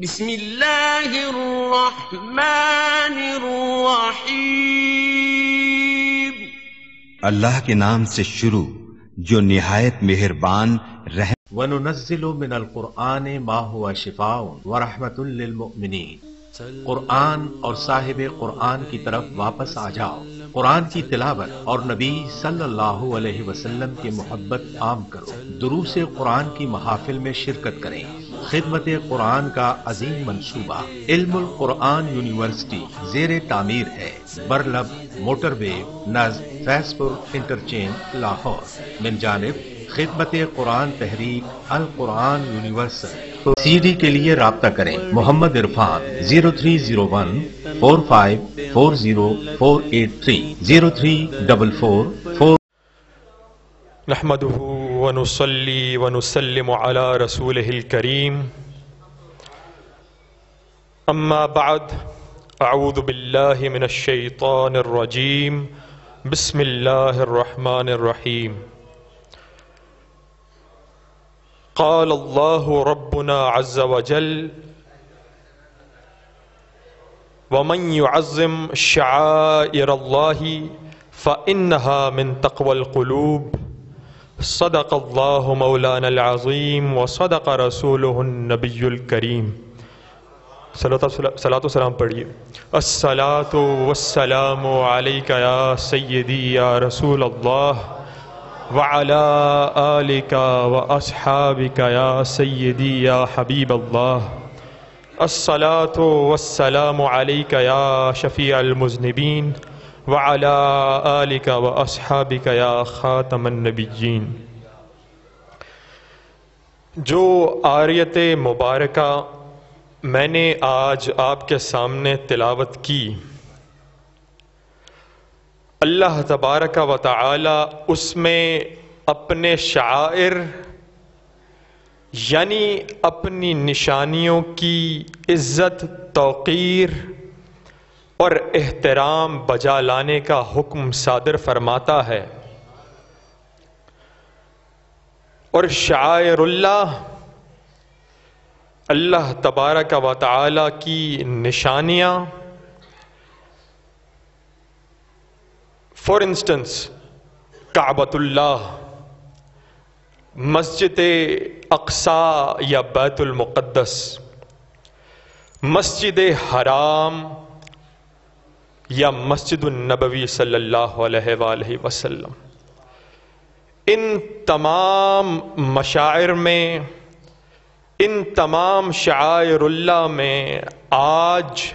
بسم اللہ الرحمن الرحیم۔ اللہ کے نام سے شروع جو نہایت مہربان رحم۔ وَنُنَزِّلُ مِنَ الْقُرْآنِ مَا هُوَ شِفَاءٌ وَرَحْمَةٌ لِّلْمُؤْمِنِينَ۔ قرآن اور صاحب قرآن کی طرف واپس آ جاؤ، قرآن کی تلاوت اور نبی صلی اللہ علیہ وسلم کی محبت عام کرو، دروس قرآن کی محافل میں شرکت کریں۔ خدمت قرآن کا عظیم منصوبہ علم القرآن یونیورسٹی زیر تعمیر ہے، برلب موٹر وے نزد فیض پور انٹرچینج لاہور، من جانب خدمت قرآن تحریک القرآن یونیورسل۔ سی ڈی کے لیے رابطہ کریں محمد عرفان 030145404830 0344 نحمده ونصلي ونسلم على رسوله الكريم اما بعد اعوذ بالله من الشيطان الرجيم بسم الله الرحمن الرحيم قال الله ربنا عز وجل ومن يعظم شعائر الله فإنها من تقوى القلوب صدق اللہ مولانا العظیم وصدق رسولہ النبی الکریم۔ صلاۃ و سلام پڑھیے۔ الصلاۃ والسلام علیک یا سیدی یا رسول اللہ وعلی آلک واصحابک یا سیدی یا حبیب اللہ۔ الصلاۃ والسلام علیک یا شفیع المذنبین وعلی آلک واصحابک یا خاتم النبیین۔ جو آیت مبارکہ میں نے آج آپ کے سامنے تلاوت کی، اللہ تبارک و تعالی اس میں اپنے شعائر یعنی اپنی نشانیوں کی عزت، توقیر اور احترام بجا لانے کا حکم صادر فرماتا ہے، اور شعائر اللہ اللہ تبارک و تعالی کی نشانیاں، فار انسٹنس کعبۃ اللہ، مسجد اقصی یا بیت المقدس، مسجد حرام یا مسجد النبوی صلی اللہ علیہ وآلہ وسلم، ان تمام مشاعر میں، ان تمام شعائر اللہ میں آج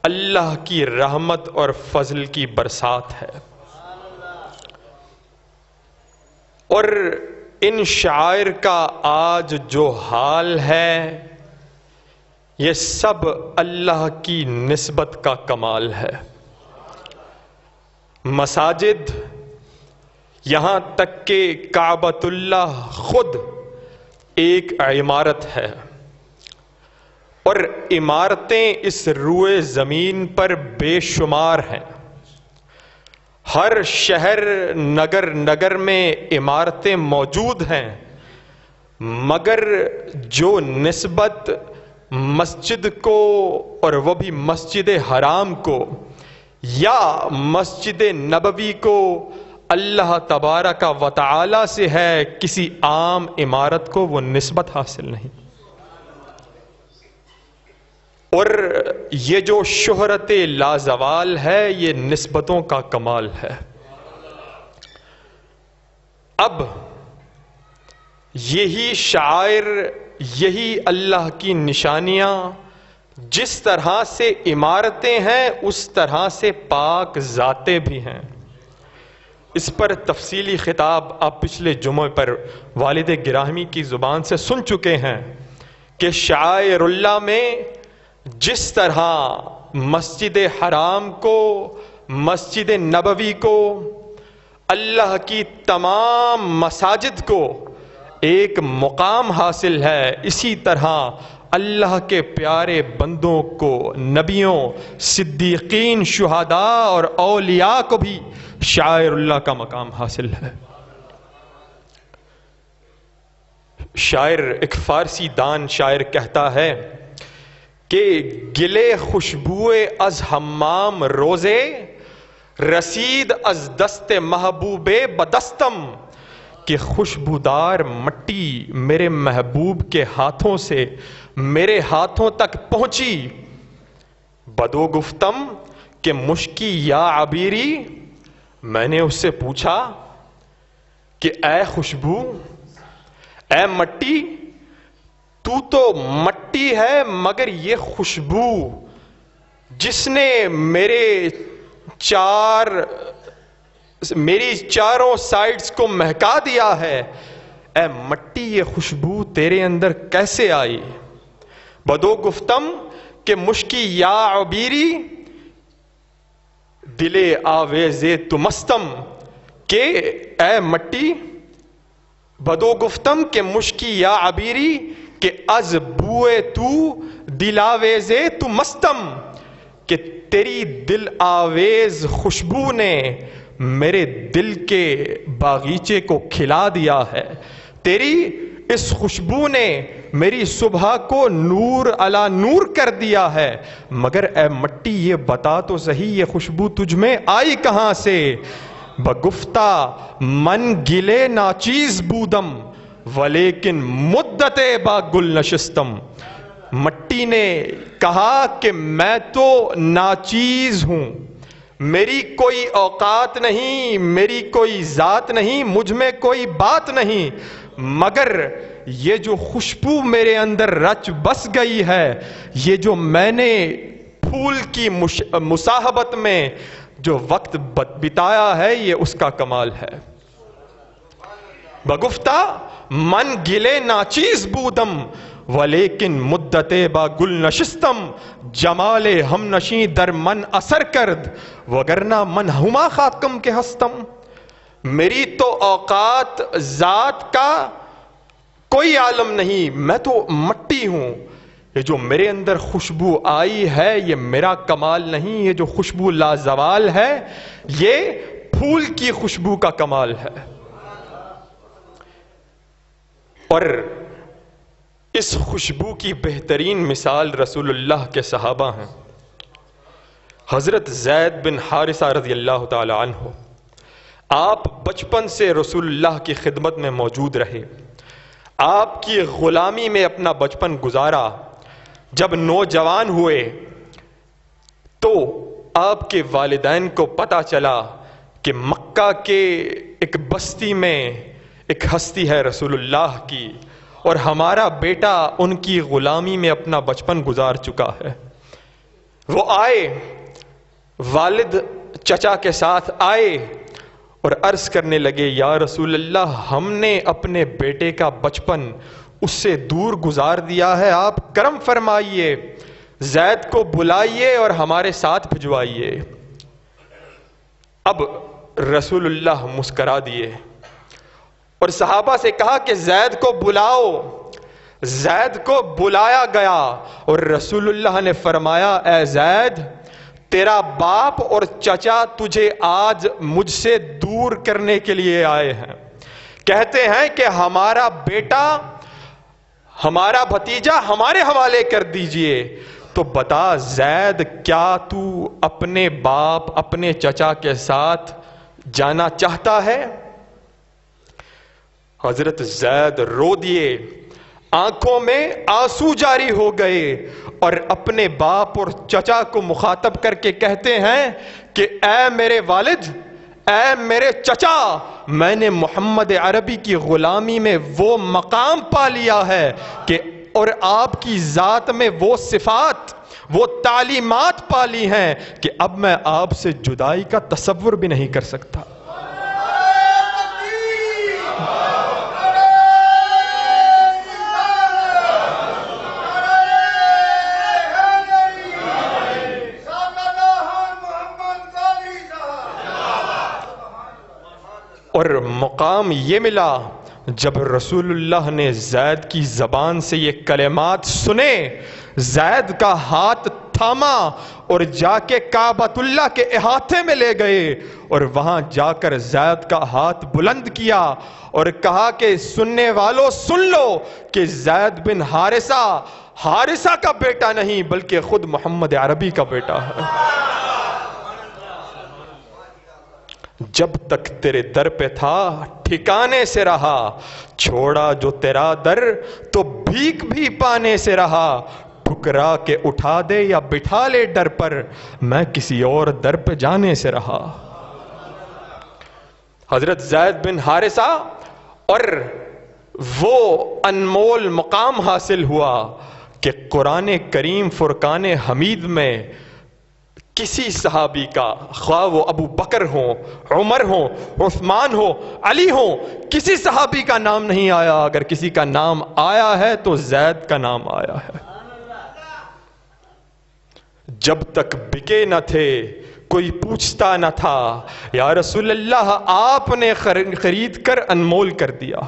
اللہ کی رحمت اور فضل کی برسات ہے، اور ان شعائر کا آج جو حال ہے یہ سب اللہ کی نسبت کا کمال ہے۔ مساجد، یہاں تک کہ کعبۃ اللہ خود ایک عمارت ہے، اور عمارتیں اس روئے زمین پر بے شمار ہیں۔ ہر شہر نگر میں عمارتیں موجود ہیں، مگر جو نسبت مسجد کو، اور وہ بھی مسجد حرام کو یا مسجد نبوی کو، اللہ تبارک و تعالی سے ہے، کسی عام عمارت کو وہ نسبت حاصل نہیں۔ اور یہ جو شہرت لازوال ہے یہ نسبتوں کا کمال ہے۔ اب یہی شعائر، یہی اللہ کی نشانیاں، جس طرح سے عمارتیں ہیں اس طرح سے پاک ذاتیں بھی ہیں۔ اس پر تفصیلی خطاب آپ پچھلے جمعے پر والد گرامی کی زبان سے سن چکے ہیں کہ شعائر اللہ میں جس طرح مسجد حرام کو، مسجد نبوی کو، اللہ کی تمام مساجد کو ایک مقام حاصل ہے، اسی طرح اللہ کے پیارے بندوں کو، نبیوں، صدیقین، شہداء اور اولیاء کو بھی شاعر اللہ کا مقام حاصل ہے۔ شاعر، ایک فارسی دان شاعر کہتا ہے کہ گلے خوشبوئے از حمام روزے، رسید از دست محبوب بدستم، کہ خوشبودار مٹی میرے محبوب کے ہاتھوں سے میرے ہاتھوں تک پہنچی۔ بدو گفتم کہ مشکی یا عبیری، میں نے اس سے پوچھا کہ اے خوشبو، اے مٹی، تو مٹی ہے مگر یہ خوشبو جس نے میری چاروں سائڈز کو مہکا دیا ہے، اے مٹی یہ خوشبو تیرے اندر کیسے آئی؟ بدو گفتم کہ مشکی یا عبیری، دلے آویز تمستم، کہ اے مٹی، بدو گفتم کہ مشکی یا عبیری، کہ از بوئے تو دل آویز تو مستم، کہ تیری دل آویز خوشبو نے میرے دل کے باغیچے کو کھلا دیا ہے، تیری اس خوشبو نے میری صبح کو نور علی نور کر دیا ہے، مگر اے مٹی یہ بتا تو صحیح یہ خوشبو تجھ میں آئی کہاں سے؟ بگفتہ من گلے ناچیز بودم ولیکن مدت با گل نشستم، مٹی نے کہا کہ میں تو ناچیز ہوں، میری کوئی اوقات نہیں، میری کوئی ذات نہیں، مجھ میں کوئی بات نہیں، مگر یہ جو خوشبو میرے اندر رچ بس گئی ہے، یہ جو میں نے پھول کی مصاحبت میں جو وقت بتایا ہے، یہ اس کا کمال ہے۔ بگفتہ من گلے ناچیز بودم ولیکن مدت با گل نشستم، جمال ہم نشیں در من اثر کرد وگرنہ من ہما خاکم کے ہستم، میری تو اوقات ذات کا کوئی عالم نہیں، میں تو مٹی ہوں، یہ جو میرے اندر خوشبو آئی ہے یہ میرا کمال نہیں، یہ جو خوشبو لازوال ہے یہ پھول کی خوشبو کا کمال ہے۔ اور اس خوشبو کی بہترین مثال رسول اللہ کے صحابہ ہیں۔ حضرت زید بن حارثہ رضی اللہ تعالی عنہ، آپ بچپن سے رسول اللہ کی خدمت میں موجود رہے، آپ کی غلامی میں اپنا بچپن گزارا، جب نوجوان ہوئے تو آپ کے والدین کو پتہ چلا کہ مکہ کے ایک بستی میں ایک ہستی ہے رسول اللہ کی، اور ہمارا بیٹا ان کی غلامی میں اپنا بچپن گزار چکا ہے۔ وہ آئے، والد چچا کے ساتھ آئے اور عرض کرنے لگے یا رسول اللہ، ہم نے اپنے بیٹے کا بچپن اس سے دور گزار دیا ہے، آپ کرم فرمائیے، زید کو بلائیے اور ہمارے ساتھ بھجوائیے۔ اب رسول اللہ مسکرا دیے اور صحابہ سے کہا کہ زید کو بلاؤ۔ زید کو بلایا گیا اور رسول اللہ نے فرمایا اے زید، تیرا باپ اور چچا تجھے آج مجھ سے دور کرنے کے لیے آئے ہیں، کہتے ہیں کہ ہمارا بیٹا، ہمارا بھتیجا ہمارے حوالے کر دیجئے۔ تو بتا زید، کیا تو اپنے باپ اپنے چچا کے ساتھ جانا چاہتا ہے؟ حضرت زید رو دیے، آنکھوں میں آنسو جاری ہو گئے اور اپنے باپ اور چچا کو مخاطب کر کے کہتے ہیں کہ اے میرے والد، اے میرے چچا، میں نے محمد عربی کی غلامی میں وہ مقام پا لیا ہے کہ اور آپ کی ذات میں وہ صفات، وہ تعلیمات پا لی ہیں کہ اب میں آپ سے جدائی کا تصور بھی نہیں کر سکتا۔ اور مقام یہ ملا جب رسول اللہ نے زید کی زبان سے یہ کلمات سنے، زید کا ہاتھ تھاما اور جا کے کعبۃ اللہ کے احاطے میں لے گئے اور وہاں جا کر زید کا ہاتھ بلند کیا اور کہا کہ سننے والوں سن لو کہ زید بن حارثہ کا بیٹا نہیں بلکہ خود محمد عربی کا بیٹا ہے۔ جب تک تیرے در پہ تھا ٹھکانے سے رہا، چھوڑا جو تیرا در تو بھیک بھی پانے سے رہا، ٹھکرا کے اٹھا دے یا بٹھا لے ڈر پر، میں کسی اور در پہ جانے سے رہا۔ حضرت زید بن حارثہ اور وہ انمول مقام حاصل ہوا کہ قرآن کریم فرقان حمید میں کسی صحابی کا، خواہ وہ ابو بکر ہو، عمر ہو، عثمان ہو، علی ہو، کسی صحابی کا نام نہیں آیا۔ اگر کسی کا نام آیا ہے تو زید کا نام آیا ہے۔ جب تک بکے نہ تھے کوئی پوچھتا نہ تھا، یا رسول اللہ آپ نے خرید کر انمول کر دیا۔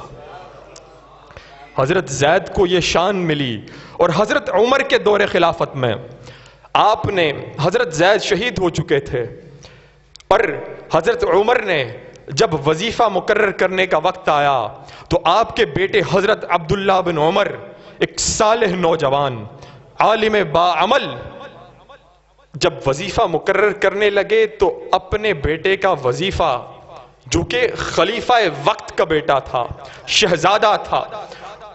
حضرت زید کو یہ شان ملی۔ اور حضرت عمر کے دور خلافت میں آپ نے، حضرت زید شہید ہو چکے تھے اور حضرت عمر نے جب وظیفہ مقرر کرنے کا وقت آیا تو آپ کے بیٹے حضرت عبداللہ بن عمر، ایک صالح نوجوان عالم باعمل، جب وظیفہ مقرر کرنے لگے تو اپنے بیٹے کا وظیفہ، جو کہ خلیفہ وقت کا بیٹا تھا، شہزادہ تھا،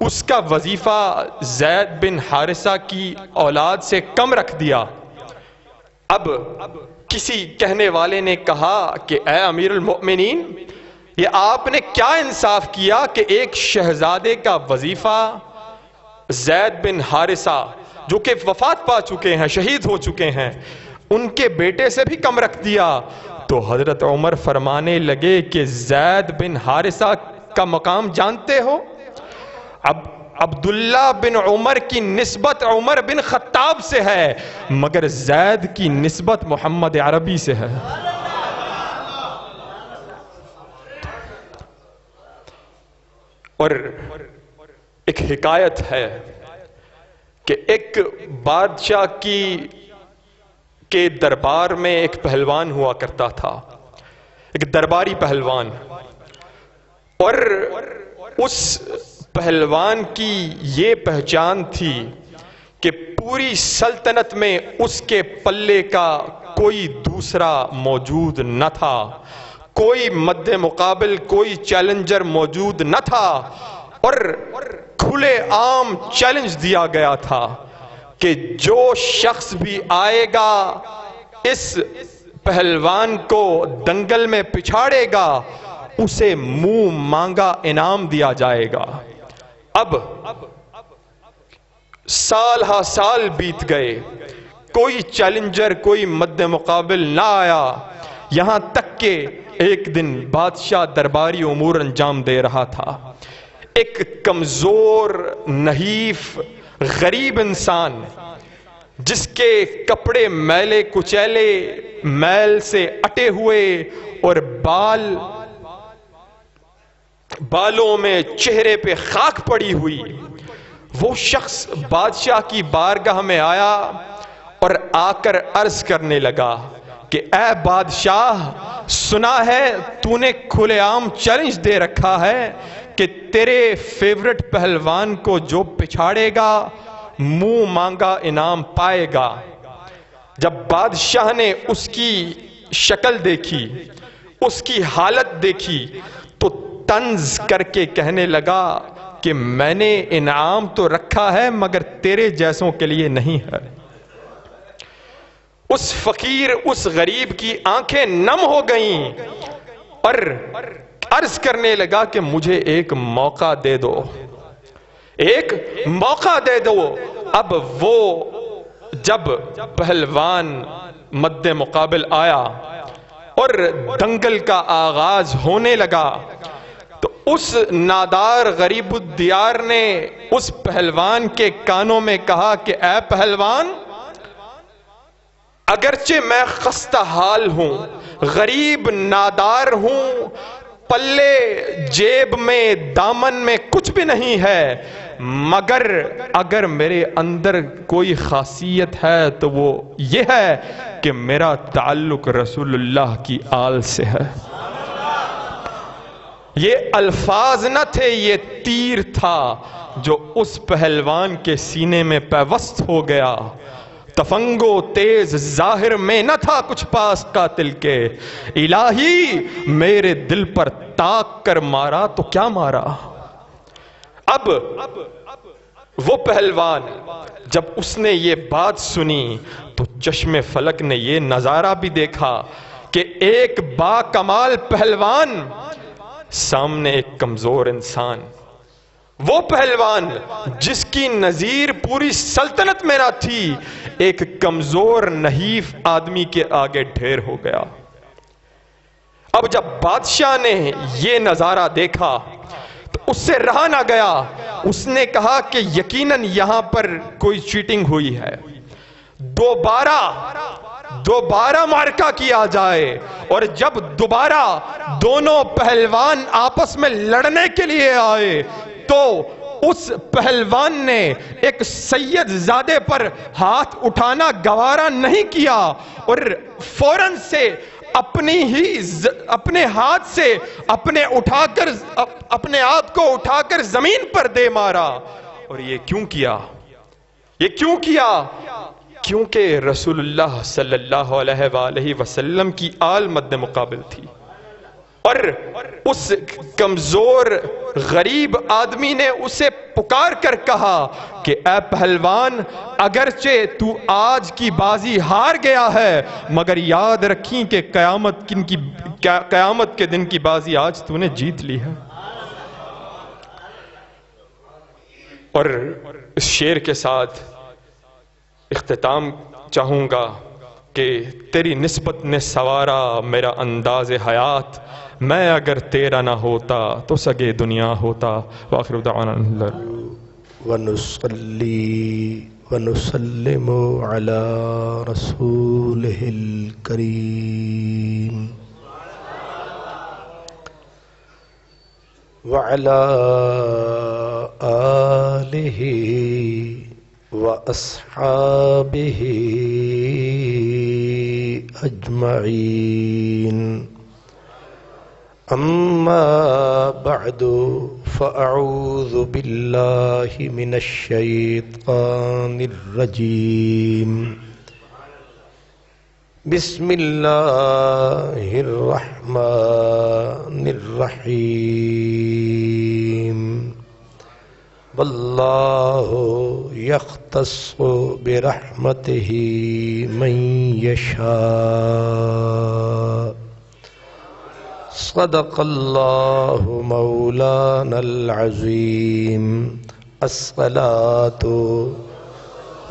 اس کا وظیفہ زید بن حارثہ کی اولاد سے کم رکھ دیا۔ اب کسی کہنے والے نے کہا کہ اے امیر المؤمنین، یہ آپ نے کیا انصاف کیا کہ ایک شہزادے کا وظیفہ زید بن حارثہ، جو کہ وفات پا چکے ہیں، شہید ہو چکے ہیں، ان کے بیٹے سے بھی کم رکھ دیا۔ تو حضرت عمر فرمانے لگے کہ زید بن حارثہ کا مقام جانتے ہو؟ اب عبداللہ بن عمر کی نسبت عمر بن خطاب سے ہے، مگر زید کی نسبت محمد عربی سے ہے۔ اور ایک حکایت ہے کہ ایک بادشاہ کے دربار میں ایک پہلوان ہوا کرتا تھا، ایک درباری پہلوان، اور اس پہلوان کی یہ پہچان تھی کہ پوری سلطنت میں اس کے پلے کا کوئی دوسرا موجود نہ تھا، کوئی مد مقابل، کوئی چیلنجر موجود نہ تھا، اور کھلے عام چیلنج دیا گیا تھا کہ جو شخص بھی آئے گا اس پہلوان کو دنگل میں پچھاڑے گا اسے منہ مانگا انعام دیا جائے گا۔ اب سال ہا سال بیت گئے، کوئی چیلنجر، کوئی مد مقابل نہ آیا، یہاں تک کہ ایک دن بادشاہ درباری امور انجام دے رہا تھا۔ ایک کمزور، نحیف، غریب انسان جس کے کپڑے میلے کچیلے، میل سے اٹے ہوئے اور بالوں میں چہرے پہ خاک پڑی ہوئی، وہ شخص بادشاہ کی بارگاہ میں آیا اور آ کر عرض کرنے لگا کہ اے بادشاہ، سنا ہے تو نے کھلے عام چیلنج دے رکھا ہے کہ تیرے فیورٹ پہلوان کو جو پچھاڑے گا منہ مانگا انعام پائے گا۔ جب بادشاہ نے اس کی شکل دیکھی، اس کی حالت دیکھی تو طنز کر کے کہنے لگا کہ میں نے انعام تو رکھا ہے مگر تیرے جیسوں کے لیے نہیں ہے۔ اس فقیر، اس غریب کی آنکھیں نم ہو گئیں اور عرض کرنے لگا کہ مجھے ایک موقع دے دو، ایک موقع دے دو۔ اب وہ جب پہلوان مد مقابل آیا اور دنگل کا آغاز ہونے لگا تو اس نادار غریب الدیار نے اس پہلوان کے کانوں میں کہا کہ اے پہلوان، اگرچہ میں خستہ حال ہوں، غریب نادار ہوں، پلے جیب میں دامن میں کچھ بھی نہیں ہے، مگر اگر میرے اندر کوئی خاصیت ہے تو وہ یہ ہے کہ میرا تعلق رسول اللہ کی آل سے ہے۔ یہ الفاظ نہ تھے، یہ تیر تھا جو اس پہلوان کے سینے میں پیوست ہو گیا۔ تفنگو تیز ظاہر میں نہ تھا کچھ پاس قاتل کے، الہی میرے دل پر تاک کر مارا تو کیا مارا۔ اب وہ پہلوان جب اس نے یہ بات سنی تو چشم فلک نے یہ نظارہ بھی دیکھا کہ ایک با کمال پہلوان سامنے ایک کمزور انسان، وہ پہلوان جس کی نظیر پوری سلطنت میں نہ تھی ایک کمزور نحیف آدمی کے آگے ڈھیر ہو گیا۔ اب جب بادشاہ نے یہ نظارہ دیکھا تو اس سے رہا نہ گیا، اس نے کہا کہ یقیناً یہاں پر کوئی چیٹنگ ہوئی ہے، دوبارہ معرکہ کیا جائے، اور جب دوبارہ دونوں پہلوان آپس میں لڑنے کے لیے آئے تو اس پہلوان نے ایک سید زادے پر ہاتھ اٹھانا گوارا نہیں کیا اور فوراً سے اپنے ہاتھ سے اپنے آپ کو اٹھا کر زمین پر دے مارا۔ اور یہ کیوں کیا؟ کیونکہ رسول اللہ صلی اللہ علیہ وآلہ وسلم کی آل مد مقابل تھی، اور اس کمزور غریب آدمی نے اسے پکار کر کہا کہ اے پہلوان، اگرچہ تو آج کی بازی ہار گیا ہے مگر یاد رکھیں کہ قیامت کے دن کی بازی آج تو نے جیت لی ہے۔ اور اس شعر کے ساتھ اختتام چاہوں گا کہ تیری نسبت نے سوارا میرا انداز حیات، میں اگر تیرا نہ ہوتا تو سگے دنیا ہوتا۔ وآخر دعوانا ونصلي ونسلم على رسوله الكريم وعلى آله وأصحابه أجمعين، أما بعد فأعوذ بالله من الشيطان الرجيم، بسم الله الرحمن الرحيم، والله يختص برحمته من يشاء، صدق الله مولانا العظيم، الصلاة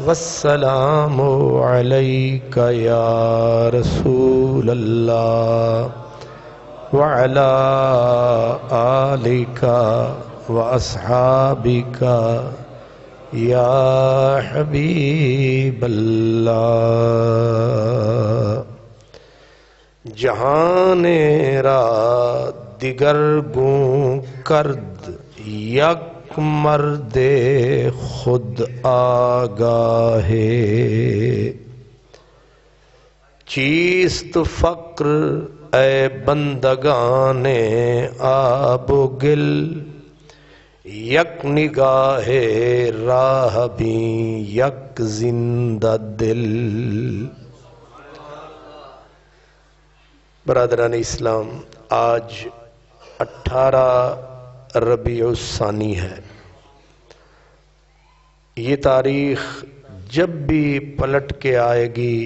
والسلام عليك يا رسول الله وعلى آلك وأصحابك يا حبيب الله، جہان را دیگر گوں کرد یک مرد خود آگاہے، چیست فقر اے بندگان آب و گل، یک نگاہ راہ بھی یک زندہ دل۔ برادران اسلام، آج 18 ربیع الثانی ہے۔ یہ تاریخ جب بھی پلٹ کے آئے گی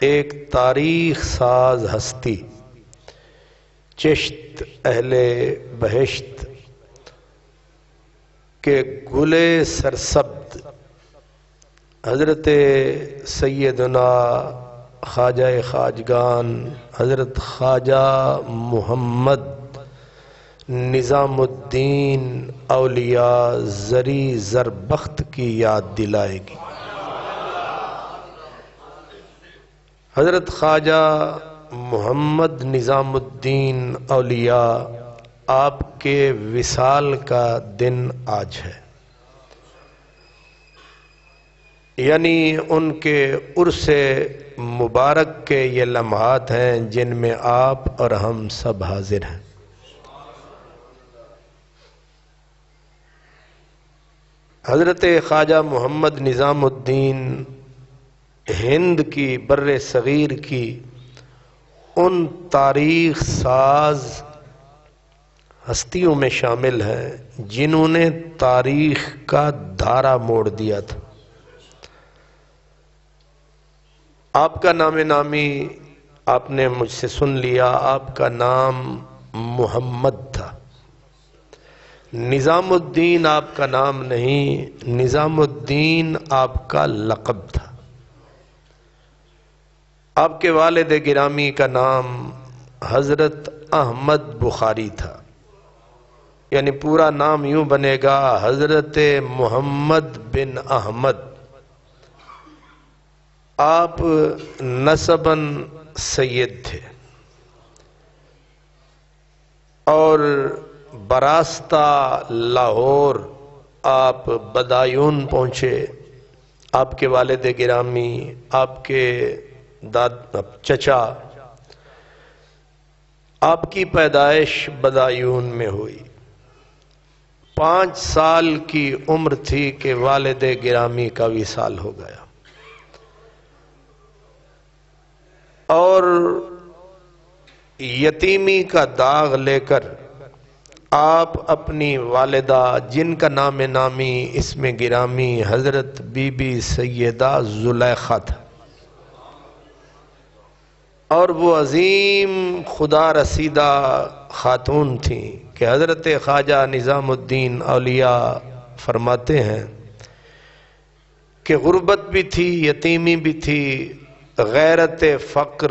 ایک تاریخ ساز ہستی، چشت اہل بہشت کے گلے سرسبد حضرت سیدنا خواجہ خواجگان حضرت خواجہ محمد نظام الدین اولیاء زری زربخت کی یاد دلائے گی۔ حضرت خواجہ محمد نظام الدین اولیاء آپ کے وصال کا دن آج ہے۔ یعنی ان کے عرس مبارک کے یہ لمحات ہیں جن میں آپ اور ہم سب حاضر ہیں۔ حضرت خواجہ محمد نظام الدین ہند کی بر صغیر کی ان تاریخ ساز ہستیوں میں شامل ہیں جنہوں نے تاریخ کا دھارا موڑ دیا تھا۔ آپ کا نام نامی آپ نے مجھ سے سن لیا، آپ کا نام محمد تھا، نظام الدین آپ کا نام نہیں، نظام الدین آپ کا لقب تھا۔ آپ کے والد گرامی کا نام حضرت احمد بخاری تھا، یعنی پورا نام یوں بنے گا حضرت محمد بن احمد۔ آپ نسباً سید تھے اور براستہ لاہور آپ بدایون پہنچے۔ آپ کے والد گرامی، آپ کے چچا، آپ کی پیدائش بدایون میں ہوئی۔ 5 سال کی عمر تھی کہ والد گرامی کا وصال ہو گیا، اور یتیمی کا داغ لے کر آپ اپنی والدہ جن کا نام نامی اسم گرامی حضرت بی بی سیدہ زلیخا تھا، اور وہ عظیم خدا رسیدہ خاتون تھیں کہ حضرت خواجہ نظام الدین اولیاء فرماتے ہیں کہ غربت بھی تھی، یتیمی بھی تھی، غیرت فقر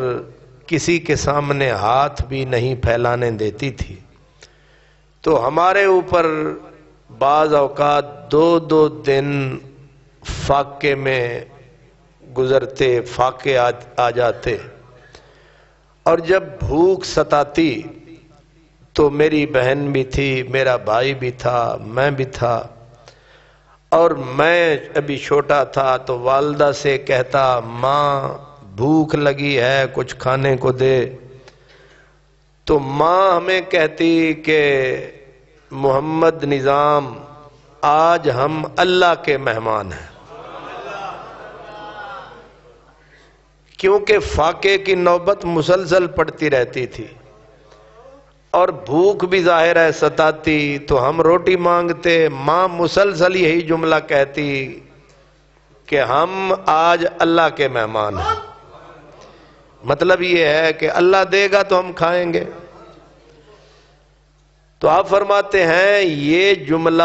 کسی کے سامنے ہاتھ بھی نہیں پھیلانے دیتی تھی۔ تو ہمارے اوپر بعض اوقات 2 دن فاقے میں گزرتے، فاقے آ جاتے، اور جب بھوک ستاتی تو میری بہن بھی تھی، میرا بھائی بھی تھا، میں بھی تھا، اور میں ابھی چھوٹا تھا تو والدہ سے کہتا ماں بھوک لگی ہے کچھ کھانے کو دے، تو ماں ہمیں کہتی کہ محمد نظام آج ہم اللہ کے مہمان ہیں، کیونکہ فاقے کی نوبت مسلسل پڑتی رہتی تھی اور بھوک بھی ظاہر ہے ستاتی، تو ہم روٹی مانگتے، ماں مسلسل یہی جملہ کہتی کہ ہم آج اللہ کے مہمان ہیں، مطلب یہ ہے کہ اللہ دے گا تو ہم کھائیں گے۔ تو آپ فرماتے ہیں یہ جملہ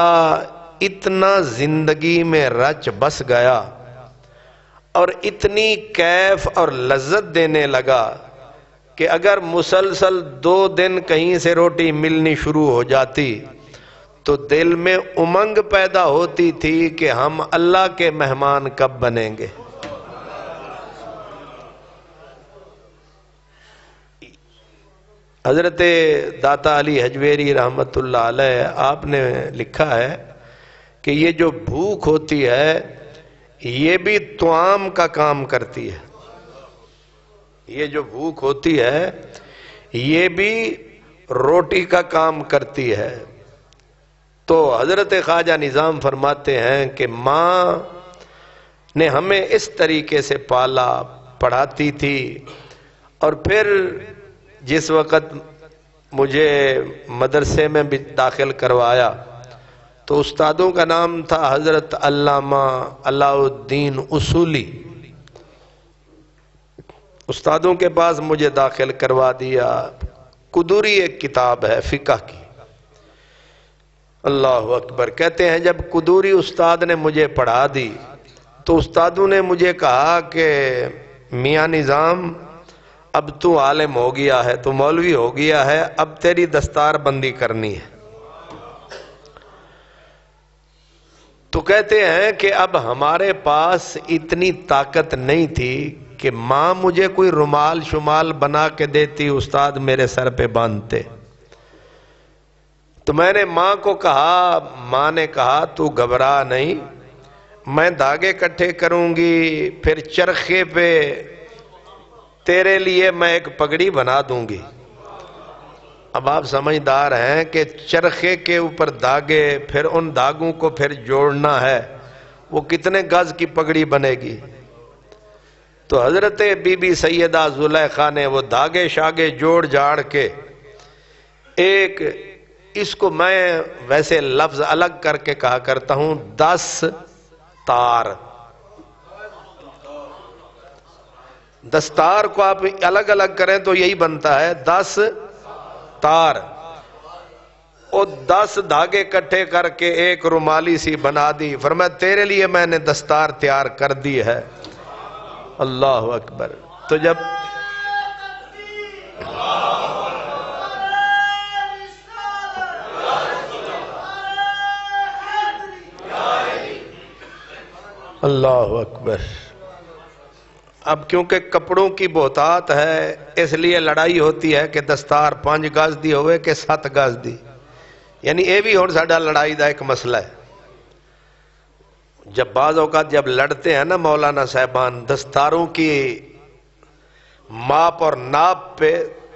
اتنا زندگی میں رچ بس گیا اور اتنی کیف اور لذت دینے لگا کہ اگر مسلسل 2 دن کہیں سے روٹی ملنی شروع ہو جاتی تو دل میں امنگ پیدا ہوتی تھی کہ ہم اللہ کے مہمان کب بنیں گے۔ حضرت داتا علی حجویری رحمت اللہ علیہ آپ نے لکھا ہے کہ یہ جو بھوک ہوتی ہے یہ بھی طعام کا کام کرتی ہے، یہ جو بھوک ہوتی ہے یہ بھی روٹی کا کام کرتی ہے۔ تو حضرت خواجہ نظام فرماتے ہیں کہ ماں نے ہمیں اس طریقے سے پالا، پڑھاتی تھی، اور پھر جس وقت مجھے مدرسے میں بھی داخل کروایا تو استادوں کا نام تھا حضرت علامہ علاء الدین اصولی، استادوں کے پاس مجھے داخل کروا دیا۔ قدوری ایک کتاب ہے فقہ کی، اللہ اکبر، کہتے ہیں جب قدوری استاد نے مجھے پڑھا دی تو استادوں نے مجھے کہا کہ میاں نظام اب تو عالم ہو گیا ہے، تو مولوی ہو گیا ہے، اب تیری دستار بندی کرنی ہے۔ تو کہتے ہیں کہ اب ہمارے پاس اتنی طاقت نہیں تھی کہ ماں مجھے کوئی رومال شمال بنا کے دیتی، استاد میرے سر پہ باندھتے۔ تو میں نے ماں کو کہا، ماں نے کہا تو گھبرا نہیں، میں دھاگے اکٹھے کروں گی، پھر چرخے پہ تیرے لیے میں ایک پگڑی بنا دوں گی۔ اب آپ سمجھدار ہیں کہ چرخے کے اوپر دھاگے، پھر ان دھاگوں کو پھر جوڑنا ہے، وہ کتنے گز کی پگڑی بنے گی؟ تو حضرت بی بی سیدہ زلیخا نے وہ دھاگے شاگے جوڑ جاڑ کے ایک، اس کو میں ویسے لفظ الگ کر کے کہا کرتا ہوں، 10 تار۔ دستار کو آپ الگ الگ کریں تو یہی بنتا ہے 10 تار۔ اور 10 دھاگے اکٹھے کر کے ایک رومالی سی بنا دی، فرمایا تیرے لیے میں نے دستار تیار کر دی ہے۔ اللہ اکبر۔ تو جب اللہ اکبر، اب کیونکہ کپڑوں کی بہتات ہے اس لیے لڑائی ہوتی ہے کہ دستار 5 گز دی ہوئے کہ 7 گز دی، یعنی یہ بھی ہون ساڈا لڑائی دا ایک مسئلہ ہے۔ جب بعض اوقات جب لڑتے ہیں نا مولانا صاحبان دستاروں کی ماپ اور ناپ پہ،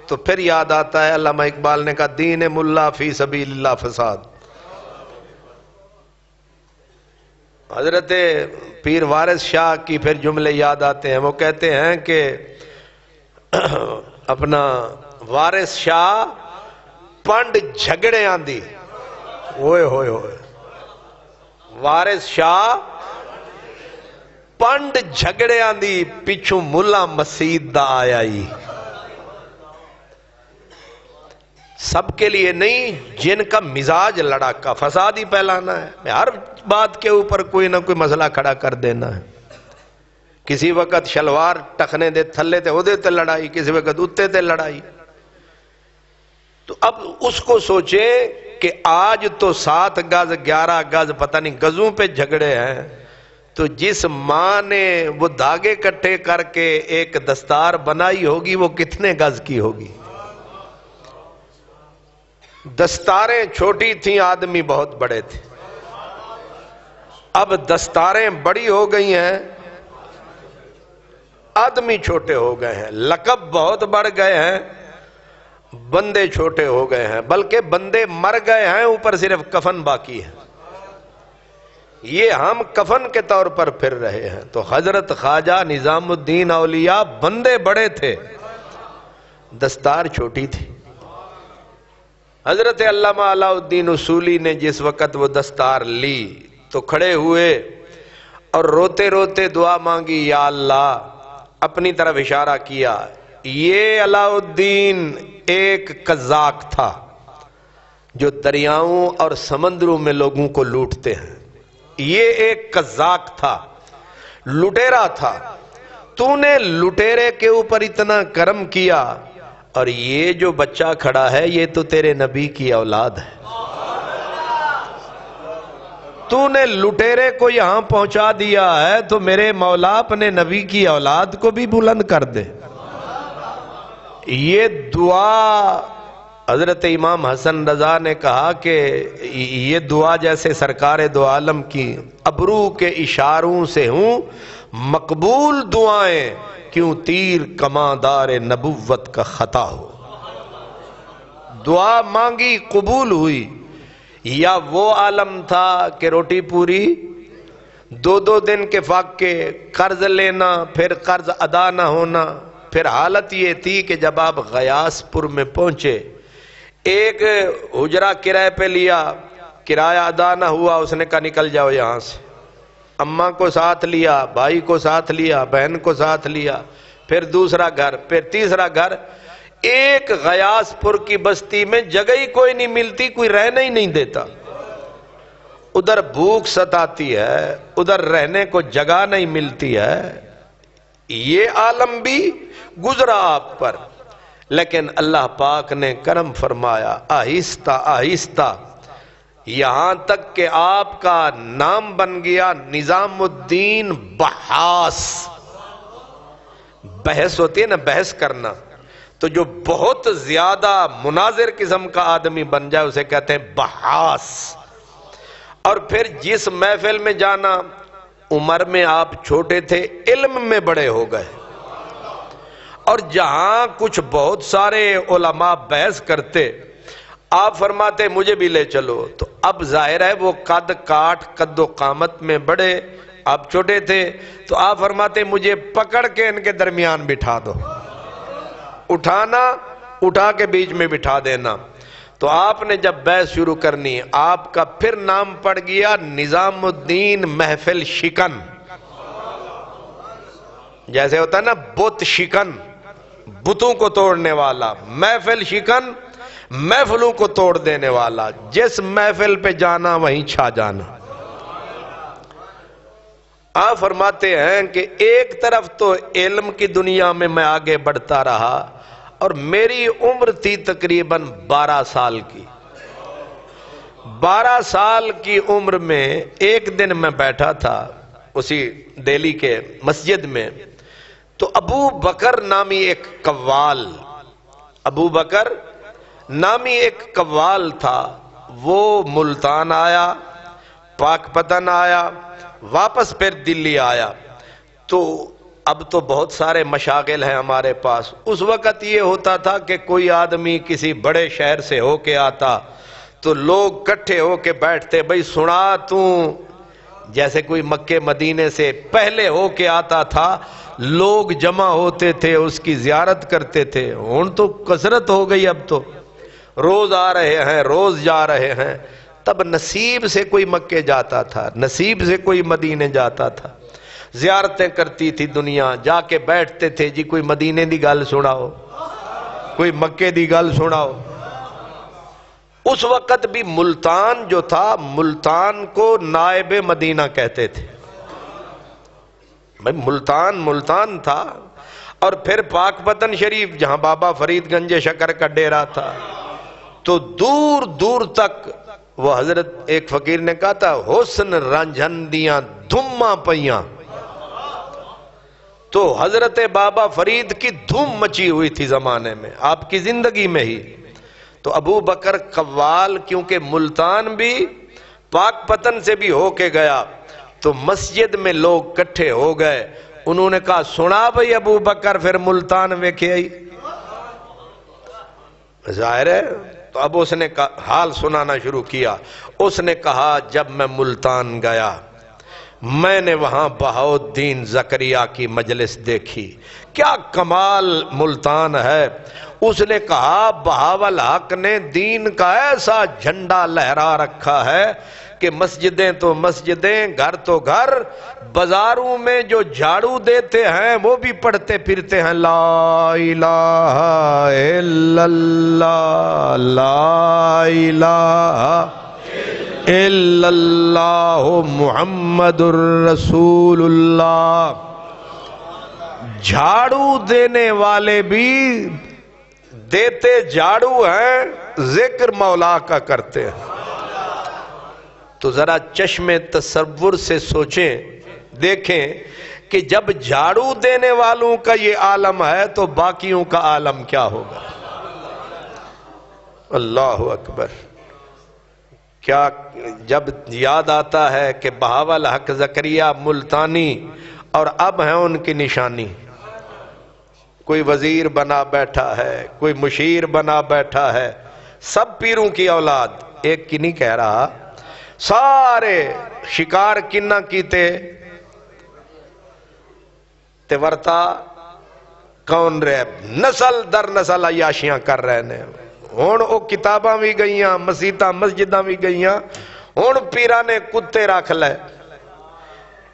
تو پھر یاد آتا ہے علامہ اقبال نے کہا دین ملا فی سبیل اللہ فساد۔ حضرت پیر وارث شاہ کی پھر جملے یاد آتے ہیں، وہ کہتے ہیں کہ اپنا وارث شاہ پنڈ جھگڑے آندی، ہوئے ہوئے ہوئے، وارث شاہ پنڈ جھگڑے آندی، پیچھوں ملا مسید دا آیا ہی۔ سب کے لیے نہیں، جن کا مزاج لڑاکا فساد ہی پھیلانا ہے، ہر بات کے اوپر کوئی نہ کوئی مسئلہ کھڑا کر دینا ہے۔ کسی وقت شلوار ٹکنے دے تھلے تے ہو دے تے لڑائی، کسی وقت اتے تے لڑائی۔ تو اب اس کو سوچے کہ آج تو 7 گز 11 گز پتہ نہیں گزوں پہ جھگڑے ہیں، تو جس ماں نے وہ دھاگے کٹھے کر کے ایک دستار بنائی ہوگی وہ کتنے گز کی ہوگی؟ دستاریں چھوٹی تھیں، آدمی بہت بڑے تھے۔ اب دستاریں بڑی ہو گئی ہیں، آدمی چھوٹے ہو گئے ہیں، لقب بہت بڑھ گئے ہیں، بندے چھوٹے ہو گئے ہیں، بلکہ بندے مر گئے ہیں، اوپر صرف کفن باقی ہے۔ یہ ہم کفن کے طور پر پھر رہے ہیں۔ تو حضرت خواجہ نظام الدین اولیاء بندے بڑے تھے، دستار چھوٹی تھی۔ حضرت علامہ علاء الدین اصولی نے جس وقت وہ دستار لی تو کھڑے ہوئے اور روتے روتے دعا مانگی، یا اللہ، اپنی طرف اشارہ کیا۔ یہ علاء الدین ایک قزاق تھا جو دریاؤں اور سمندروں میں لوگوں کو لوٹتے ہیں، یہ ایک قزاق تھا، لٹیرا تھا، تو نے لٹیرے کے اوپر اتنا کرم کیا، اور یہ جو بچہ کھڑا ہے یہ تو تیرے نبی کی اولاد ہے، تو نے لٹیرے کو یہاں پہنچا دیا ہے، تو میرے مولا اپنے نبی کی اولاد کو بھی بلند کر دے۔ یہ دعا حضرت امام حسن رضا نے کہا کہ یہ دعا جیسے سرکار دو عالم کی ابرو کے اشاروں سے ہوں مقبول دعائیں، کیوں تیر کماندار نبوت کا خطا ہو۔ دعا مانگی قبول ہوئی۔ یا وہ عالم تھا کہ روٹی پوری 2 دن کے فاقے، قرض لینا، پھر قرض ادا نہ ہونا۔ پھر حالت یہ تھی کہ جب آپ غیاس پور میں پہنچے، ایک حجرہ کرائے پہ لیا، کرایہ ادا نہ ہوا، اس نے کہا نکل جاؤ یہاں سے۔ اماں کو ساتھ لیا، بھائی کو ساتھ لیا، بہن کو ساتھ لیا، پھر دوسرا گھر، پھر تیسرا گھر۔ ایک غیاس پور کی بستی میں جگہ ہی کوئی نہیں ملتی، کوئی رہنے ہی نہیں دیتا۔ ادھر بھوک ستاتی ہے، ادھر رہنے کو جگہ نہیں ملتی ہے۔ یہ عالم بھی گزرا آپ پر، لیکن اللہ پاک نے کرم فرمایا، آہستہ آہستہ، یہاں تک کہ آپ کا نام بن گیا نظام الدین بحاث۔ بحث ہوتی ہے نا، بحث کرنا، تو جو بہت زیادہ مناظر قسم کا آدمی بن جائے اسے کہتے ہیں بحاث۔ اور پھر جس محفل میں جانا، عمر میں آپ چھوٹے تھے، علم میں بڑے ہو گئے، اور جہاں کچھ بہت سارے علماء بحث کرتے، آپ فرماتے مجھے بھی لے چلو، تو اب ظاہر ہے وہ قد کاٹ قد و قامت میں بڑے، آپ چھوٹے تھے، تو آپ فرماتے مجھے پکڑ کے ان کے درمیان بٹھا دو، اٹھانا، اٹھا کے بیچ میں بٹھا دینا۔ تو آپ نے جب بحث شروع کرنی، آپ کا پھر نام پڑ گیا نظام الدین محفل شکن، جیسے ہوتا ہے نا بت شکن، بتوں کو توڑنے والا، محفل شکن محفلوں کو توڑ دینے والا، جس محفل پہ جانا وہیں چھا جانا۔ آپ فرماتے ہیں کہ ایک طرف تو علم کی دنیا میں میں آگے بڑھتا رہا، اور میری عمر تھی تقریباً 12 سال کی۔ 12 سال کی عمر میں ایک دن میں بیٹھا تھا اسی دہلی کے مسجد میں، تو ابو بکر نامی ایک قوال، ابو بکر نامی ایک قوال تھا، وہ ملتان آیا، پاک پتن آیا، واپس پھر دلی آیا۔ تو اب تو بہت سارے مشاغل ہیں ہمارے پاس، اس وقت یہ ہوتا تھا کہ کوئی آدمی کسی بڑے شہر سے ہو کے آتا تو لوگ کٹھے ہو کے بیٹھتے، بھئی سنا تو، جیسے کوئی مکے مدینے سے پہلے ہو کے آتا تھا، لوگ جمع ہوتے تھے، اس کی زیارت کرتے تھے۔ ہن تو کثرت ہو گئی، اب تو روز آ رہے ہیں، روز جا رہے ہیں۔ تب نصیب سے کوئی مکے جاتا تھا، نصیب سے کوئی مدینے جاتا تھا، زیارتیں کرتی تھی دنیا، جا کے بیٹھتے تھے، جی کوئی مدینے دی گل سناؤ، کوئی مکے دی گل سناؤ۔ اس وقت بھی ملتان جو تھا، ملتان کو نائب مدینہ کہتے تھے، بھائی ملتان تھا، اور پھر پاک پتن شریف جہاں بابا فرید گنج شکر کا ڈیرا تھا، تو دور دور تک وہ حضرت ایک فقیر نے کہا تھا حسن رنجھندیاں دھماں پئیاں، تو حضرت بابا فرید کی دھوم مچی ہوئی تھی زمانے میں، آپ کی زندگی میں ہی۔ تو ابو بکر قوال کیونکہ ملتان بھی پاک پتن سے بھی ہو کے گیا، تو مسجد میں لوگ کٹھے ہو گئے، انہوں نے کہا سنا بھئی ابو بکر پھر ملتان ویکھے آئی، ظاہر ہے۔ تو اب اس نے حال سنانا شروع کیا، اس نے کہا جب میں ملتان گیا، میں نے وہاں بہاؤالدین زکریہ کی مجلس دیکھی، کیا کمال ملتان ہے۔ اس نے کہا بہاول حق نے دین کا ایسا جھنڈا لہرا رکھا ہے کہ مسجدیں تو مسجدیں، گھر تو گھر، بازاروں میں جو جھاڑو دیتے ہیں وہ بھی پڑھتے پھرتے ہیں لا الہ الا اللہ، لا الہ الا اللہ محمد الرسول اللہ۔ جھاڑو دینے والے بھی دیتے جھاڑو ہیں، ذکر مولا کا کرتے ہیں۔ تو ذرا چشم تصور سے سوچیں، دیکھیں کہ جب جھاڑو دینے والوں کا یہ عالم ہے تو باقیوں کا عالم کیا ہوگا۔ اللہ اکبر۔ کیا جب یاد آتا ہے کہ بہاول حق زکریہ ملتانی اور اب ہیں ان کی نشانی، کوئی وزیر بنا بیٹھا ہے، کوئی مشیر بنا بیٹھا ہے، سب پیروں کی اولاد، ایک کی نہیں کہہ رہا، سارے شکار کنہ کیتے تے ورتا کون رہے، نسل در نسل عیاشیاں کر رہے ہیں۔ ہون او کتاباں بھی گئیاں، مسیتاں مسجداں بھی گئیاں، ہون پیرا نے کتے رکھ لے۔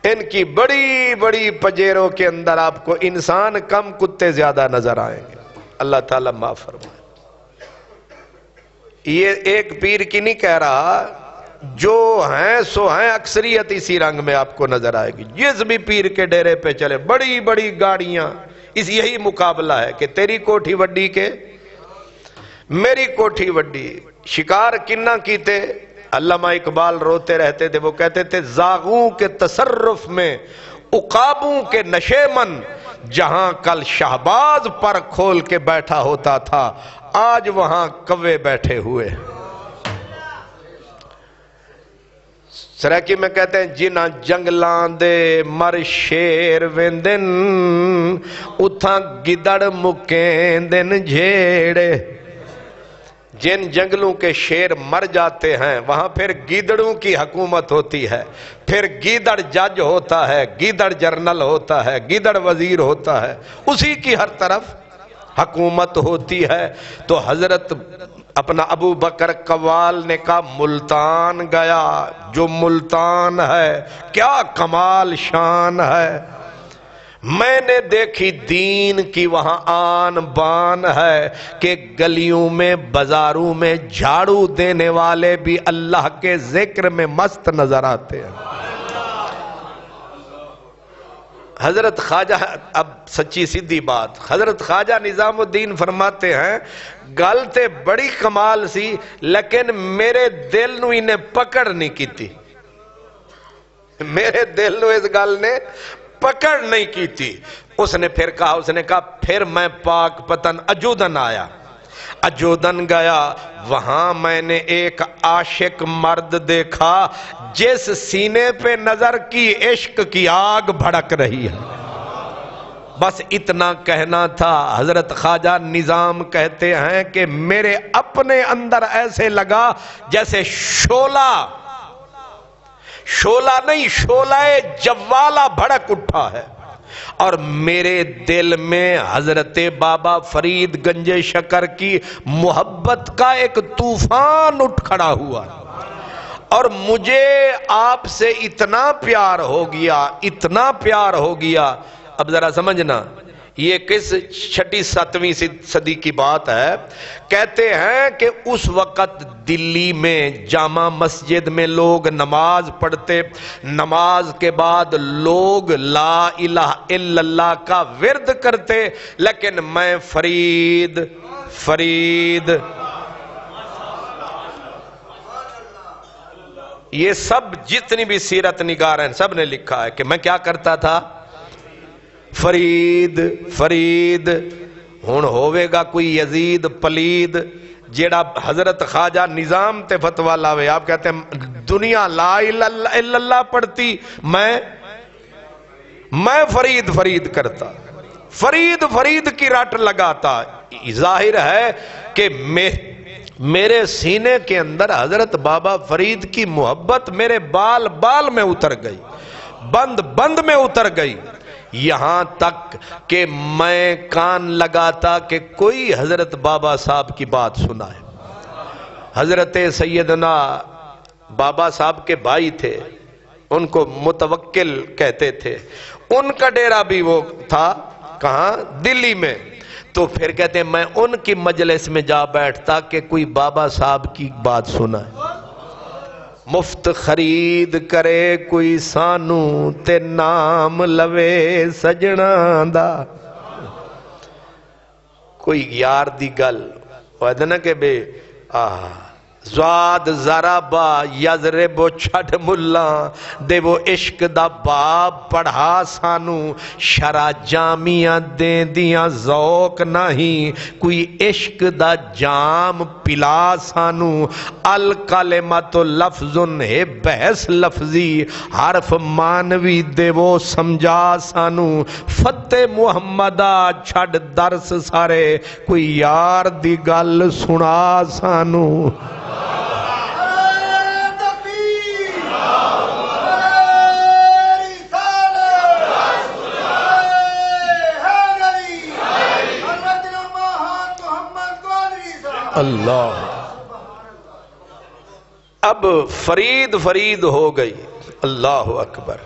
ان کی بڑی بڑی پجیروں کے اندر آپ کو انسان کم کتے زیادہ نظر آئیں گے، اللہ تعالیٰ معاف فرمائے۔ یہ ایک پیر کی نہیں کہہ رہا، جو ہیں سو ہیں، اکثریت اسی رنگ میں آپ کو نظر آئے گی۔ جس بھی پیر کے ڈیرے پہ چلے بڑی بڑی گاڑیاں، اس یہی مقابلہ ہے کہ تیری کوٹھی وڈی کے میری کوٹھی وڈی۔ شکار کنہ کیتے، علامہ اقبال روتے رہتے تھے، وہ کہتے تھے زاغوں کے تصرف میں عقابوں کے نشے من، جہاں کل شہباز پر کھول کے بیٹھا ہوتا تھا آج وہاں کوے بیٹھے ہوئے۔ سرائکی میں کہتے ہیں جنہ جنگلان دے مر شیر ویندن اتھاں گدڑ مکین دن جھیڑے. جن جنگلوں کے شیر مر جاتے ہیں وہاں پھر گیدڑوں کی حکومت ہوتی ہے، پھر گیدڑ جج ہوتا ہے، گیدڑ جرنل ہوتا ہے، گیدڑ وزیر ہوتا ہے، اسی کی ہر طرف حکومت ہوتی ہے. تو حضرت اپنا ابو بکر قوال نے کہا ملتان گیا، جو ملتان ہے کیا کمال شان ہے. میں نے دیکھی دین کی وہاں آن بان ہے کہ گلیوں میں بازاروں میں جھاڑو دینے والے بھی اللہ کے ذکر میں مست نظر آتے ہیں. حضرت خواجہ، اب سچی سیدھی بات، حضرت خواجہ نظام الدین فرماتے ہیں گل تے بڑی کمال سی لیکن میرے دل نو انہیں پکڑ نہیں کی تھی. میرے دل نو اس گل نے پکڑ نہیں کی تھی. اس نے پھر کہا پھر میں پاک پتن اجودن آیا، اجودن گیا، وہاں میں نے ایک عاشق مرد دیکھا جس سینے پہ نظر کی عشق کی آگ بھڑک رہی ہے. بس اتنا کہنا تھا. حضرت خواجہ نظام کہتے ہیں کہ میرے اپنے اندر ایسے لگا جیسے شولہ نہیں، شولہ جوالہ بھڑک اٹھا ہے، اور میرے دل میں حضرت بابا فرید گنج شکر کی محبت کا ایک طوفان اٹھ کھڑا ہوا، اور مجھے آپ سے اتنا پیار ہو گیا، اتنا پیار ہو گیا. اب ذرا سمجھنا یہ کس 6-7ویں صدی کی بات ہے. کہتے ہیں کہ اس وقت دلی میں جامع مسجد میں لوگ نماز پڑھتے، نماز کے بعد لوگ لا الہ الا اللہ کا ورد کرتے، لیکن میں فرید یہ سب جتنی بھی سیرت نگار ہیں سب نے لکھا ہے کہ میں کیا کرتا تھا، فرید ہون ہوئے گا کوئی یزید پلید جیڑا حضرت خواجہ نظام تے فتوہ لاوے. آپ کہتے ہیں دنیا لا الہ الا اللہ پڑھتی، میں فرید کرتا، فرید کی رٹ لگاتا. ظاہر ہے کہ میرے سینے کے اندر حضرت بابا فرید کی محبت میرے بال میں اتر گئی، بند میں اتر گئی، یہاں تک کہ میں کان لگاتا کہ کوئی حضرت بابا صاحب کی بات سنائے. حضرت سیدنا بابا صاحب کے بھائی تھے، ان کو متوکل کہتے تھے، ان کا ڈیرہ بھی وہ تھا کہاں، دلی میں. تو پھر کہتے ہیں میں ان کی مجلس میں جا بیٹھتا کہ کوئی بابا صاحب کی بات سنائے. مفت خرید کرے کوئی سانو تے نام لوے سجنا دا. کوئی یار دی گل وعدہ نہ کہ بے زواد زرابا یزرب چھڑ ملا دے وہ عشق دا باب پڑھا سانو شرع جامیاں دیں دیاں ذوق نہیں کوئی عشق دا جام پلا سانو الکلمت لفظن ہے بحث لفظی حرف مانوی دے وہ سمجھا سانو فتح محمدہ چھڑ درس سارے کوئی یار دی گل سنا سانو. اللہ اب فرید ہو گئی. اللہ اکبر.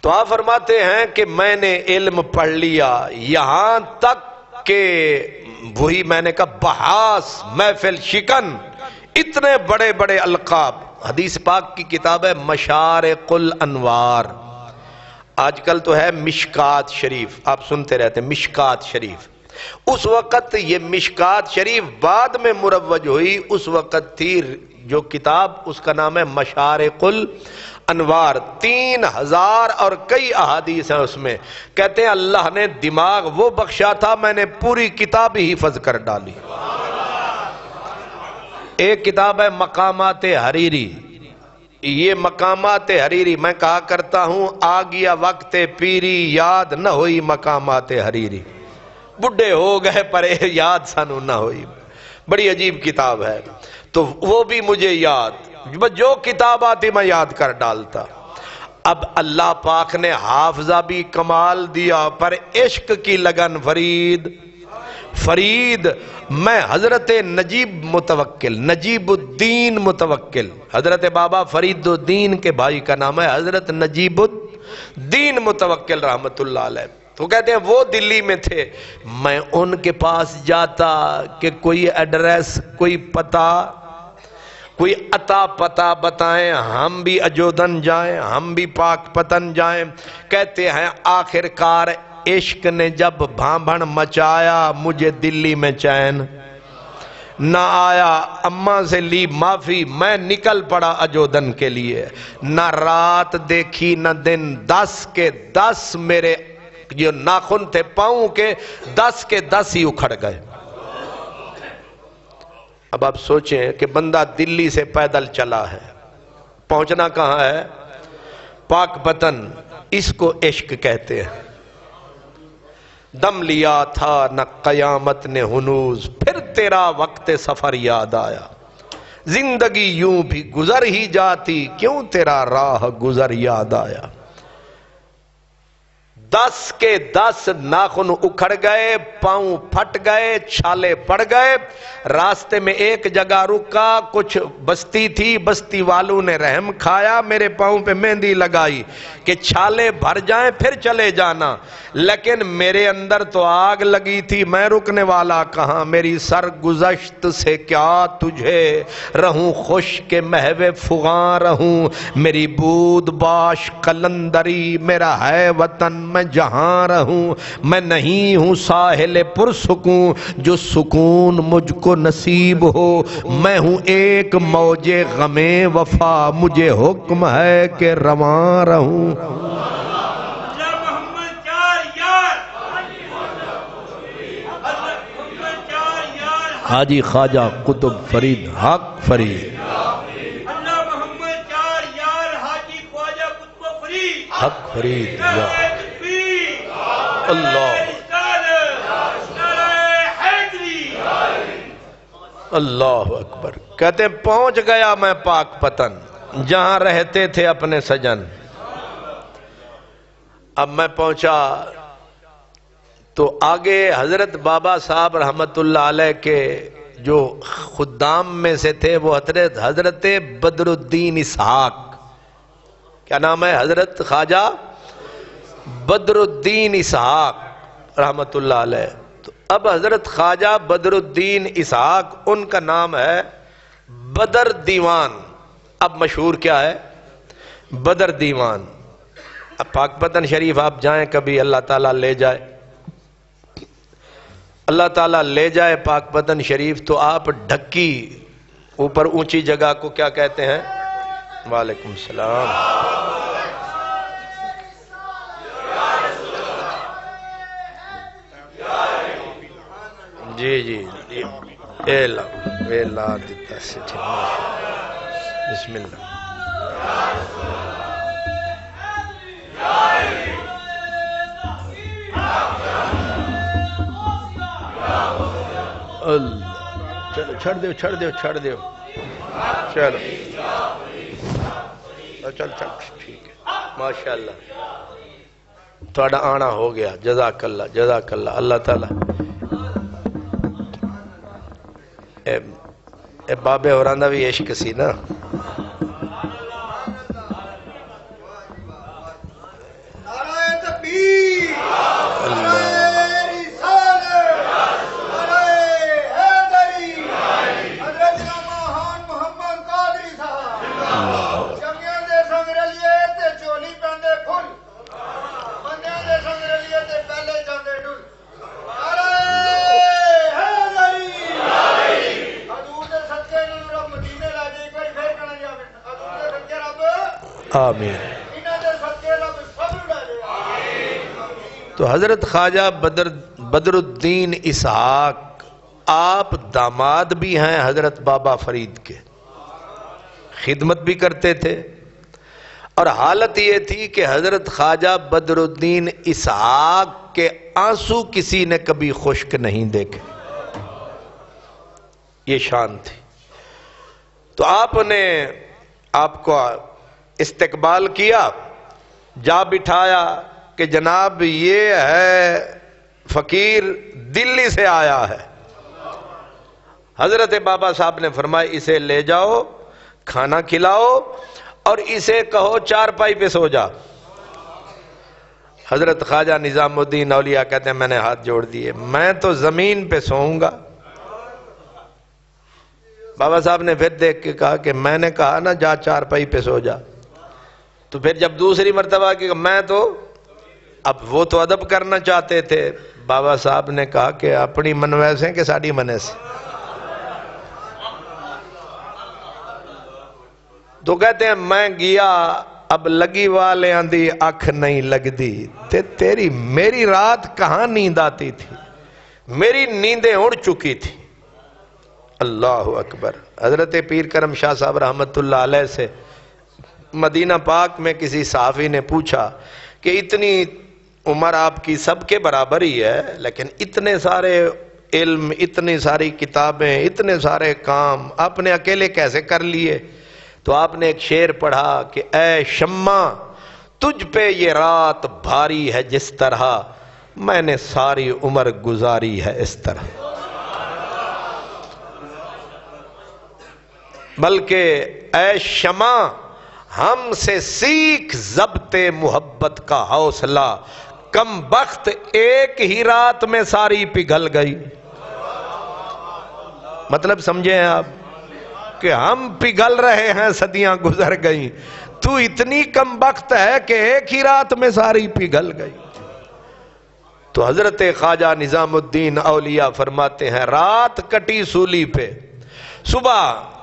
تو آپ فرماتے ہیں کہ میں نے علم پڑھ لیا یہاں تک کہ وہی میں نے کہا بحاس محفل شکن اتنے بڑے بڑے القاب. حدیث پاک کی کتاب ہے مشارق الانوار، آج کل تو ہے مشکات شریف، آپ سنتے رہتے ہیں مشکات شریف. اس وقت یہ مشکات شریف بعد میں مروج ہوئی، اس وقت تھی جو کتاب اس کا نام ہے مشارق الانوار. 3000 اور کئی احادیث ہیں اس میں. کہتے ہیں اللہ نے دماغ وہ بخشا تھا میں نے پوری کتاب ہی حفظ کر ڈالی. ایک کتاب ہے مقامات حریری، یہ مقامات حریری میں کہا کرتا ہوں، آ گیا وقت پیری یاد نہ ہوئی مقامات حریری، بڈھے ہو گئے پر یاد سانو نہ ہوئی. بڑی عجیب کتاب ہے. تو وہ بھی مجھے یاد، جو کتاب آتی میں یاد کر ڈالتا. اب اللہ پاک نے حافظہ بھی کمال دیا، پر عشق کی لگن فرید. میں حضرت نجیب متوکل، نجیب الدین متوکل، حضرت بابا فرید الدین کے بھائی کا نام ہے حضرت نجیب الدین متوکل رحمت اللہ علیہ. تو کہتے ہیں وہ دلی میں تھے، میں ان کے پاس جاتا کہ کوئی ایڈریس، کوئی پتہ، کوئی عطا پتہ بتائیں، ہم بھی اجودن جائیں، ہم بھی پاک پتن جائیں. کہتے ہیں آخر کار عشق نے جب بھانبھن مچایا، مجھے دلی میں چین نہ آیا. اماں سے لی معافی، میں نکل پڑا اجودن کے لیے. نہ رات دیکھی نہ دن، 10 کے 10 میرے جو ناخن تھے پاؤں کے 10 کے 10 ہی اکھڑ گئے. اب آپ سوچیں کہ بندہ دلی سے پیدل چلا ہے، پہنچنا کہاں ہے؟ پاک پتن. اس کو عشق کہتے ہیں. دم لیا تھا نہ قیامت نے ہنوز، پھر تیرا وقت سفر یاد آیا. زندگی یوں بھی گزر ہی جاتی، کیوں تیرا راہ گزر یاد آیا. 10 کے 10 ناخن اکھڑ گئے، پاؤں پھٹ گئے، چھالے پڑ گئے. راستے میں ایک جگہ رکا، کچھ بستی تھی، بستی والوں نے رحم کھایا، میرے پاؤں پہ مہندی لگائی کہ چھالے بھر جائیں پھر چلے جانا. لیکن میرے اندر تو آگ لگی تھی، میں رکنے والا کہاں. میری سرگزشت سے کیا تجھے رہوں خوش کہ محو فغاں رہوں. میری بود باش قلندری میرا ہے وطن، میں جہاں رہوں. میں نہیں ہوں ساحل پرسکون، جو سکون مجھ کو نصیب ہو. میں ہوں ایک موج غم وفا، مجھے حکم ہے کہ رواں رہوں. حاجی خواجہ قطب فرید حق فرید، حق فرید. اللہ اللہ اکبر. کہتے ہیں پہنچ گیا میں پاک پتن، جہاں رہتے تھے اپنے سجن. اب میں پہنچا تو آگے حضرت بابا صاحب رحمت اللہ علیہ کے جو خدام میں سے تھے وہ حضرت بدر الدین اسحاق. کیا نام ہے؟ حضرت خواجہ بدر الدین اسحاق رحمت اللہ علیہ. تو اب حضرت خواجہ بدر الدین اسحاق، ان کا نام ہے بدر دیوان. اب مشہور کیا ہے؟ بدر دیوان. اب پاک پتن شریف آپ جائیں کبھی، اللہ تعالیٰ لے جائے، اللہ تعالیٰ لے جائے پاک پتن شریف، تو آپ ڈھکی اوپر اونچی جگہ کو کیا کہتے ہیں؟ وعلیکم السلام. جی جی اے اللہ دیتا سے بسم اللہ. اللہ چلو چھڑ دیو چھڑ دیو چھڑ دیو. چلو چل چل ٹھیک ہے، ماشاءاللہ تھوڑا آنا ہو گیا. جزاک اللہ جزاک اللہ. اللہ تعالیٰ اے بابے ہوراں دا بھی عشق سی نا. آمین. تو حضرت خواجہ بدر الدین اسحاق آپ داماد بھی ہیں حضرت بابا فرید کے، خدمت بھی کرتے تھے، اور حالت یہ تھی کہ حضرت خواجہ بدر الدین اسحاق کے آنسو کسی نے کبھی خشک نہیں دیکھے، یہ شان تھی۔ تو آپ نے آپ کو استقبال کیا، جا بٹھایا کہ جناب یہ ہے فقیر دلی سے آیا ہے۔ حضرت بابا صاحب نے فرمایا اسے لے جاؤ، کھانا کھلاؤ اور اسے کہو چارپائی پہ سو جا۔ حضرت خواجہ نظام الدین اولیاء کہتے ہیں میں نے ہاتھ جوڑ دیے، میں تو زمین پہ سوؤں گا۔ بابا صاحب نے پھر دیکھ کے کہا کہ میں نے کہا نا جا چارپائی پہ سو جا۔ تو پھر جب دوسری مرتبہ کہ میں تو، اب وہ تو ادب کرنا چاہتے تھے، بابا صاحب نے کہا کہ اپنی من ویسے کہ ساڑی منے سے۔ تو کہتے ہیں میں گیا، اب لگی والے آندھی اکھ نہیں لگ دی، تیری میری رات کہاں نیند آتی تھی، میری نیندیں اڑ چکی تھی۔ اللہ اکبر۔ حضرت پیر کرم شاہ صاحب رحمت اللہ علیہ سے مدینہ پاک میں کسی صحافی نے پوچھا کہ اتنی عمر آپ کی سب کے برابر ہی ہے، لیکن اتنے سارے علم، اتنی ساری کتابیں، اتنے سارے کام آپ نے اکیلے کیسے کر لیے؟ تو آپ نے ایک شعر پڑھا کہ اے شمع تجھ پہ یہ رات بھاری ہے جس طرح، میں نے ساری عمر گزاری ہے اس طرح۔ بلکہ اے شمع ہم سے سیکھ ضبط محبت کا حوصلہ، کم بخت ایک ہی رات میں ساری پگھل گئی۔ مطلب سمجھیں آپ کہ ہم پگھل رہے ہیں، صدیاں گزر گئیں، تو اتنی کم بخت ہے کہ ایک ہی رات میں ساری پگھل گئی۔ تو حضرت خواجہ نظام الدین اولیاء فرماتے ہیں رات کٹی سولی پہ، صبح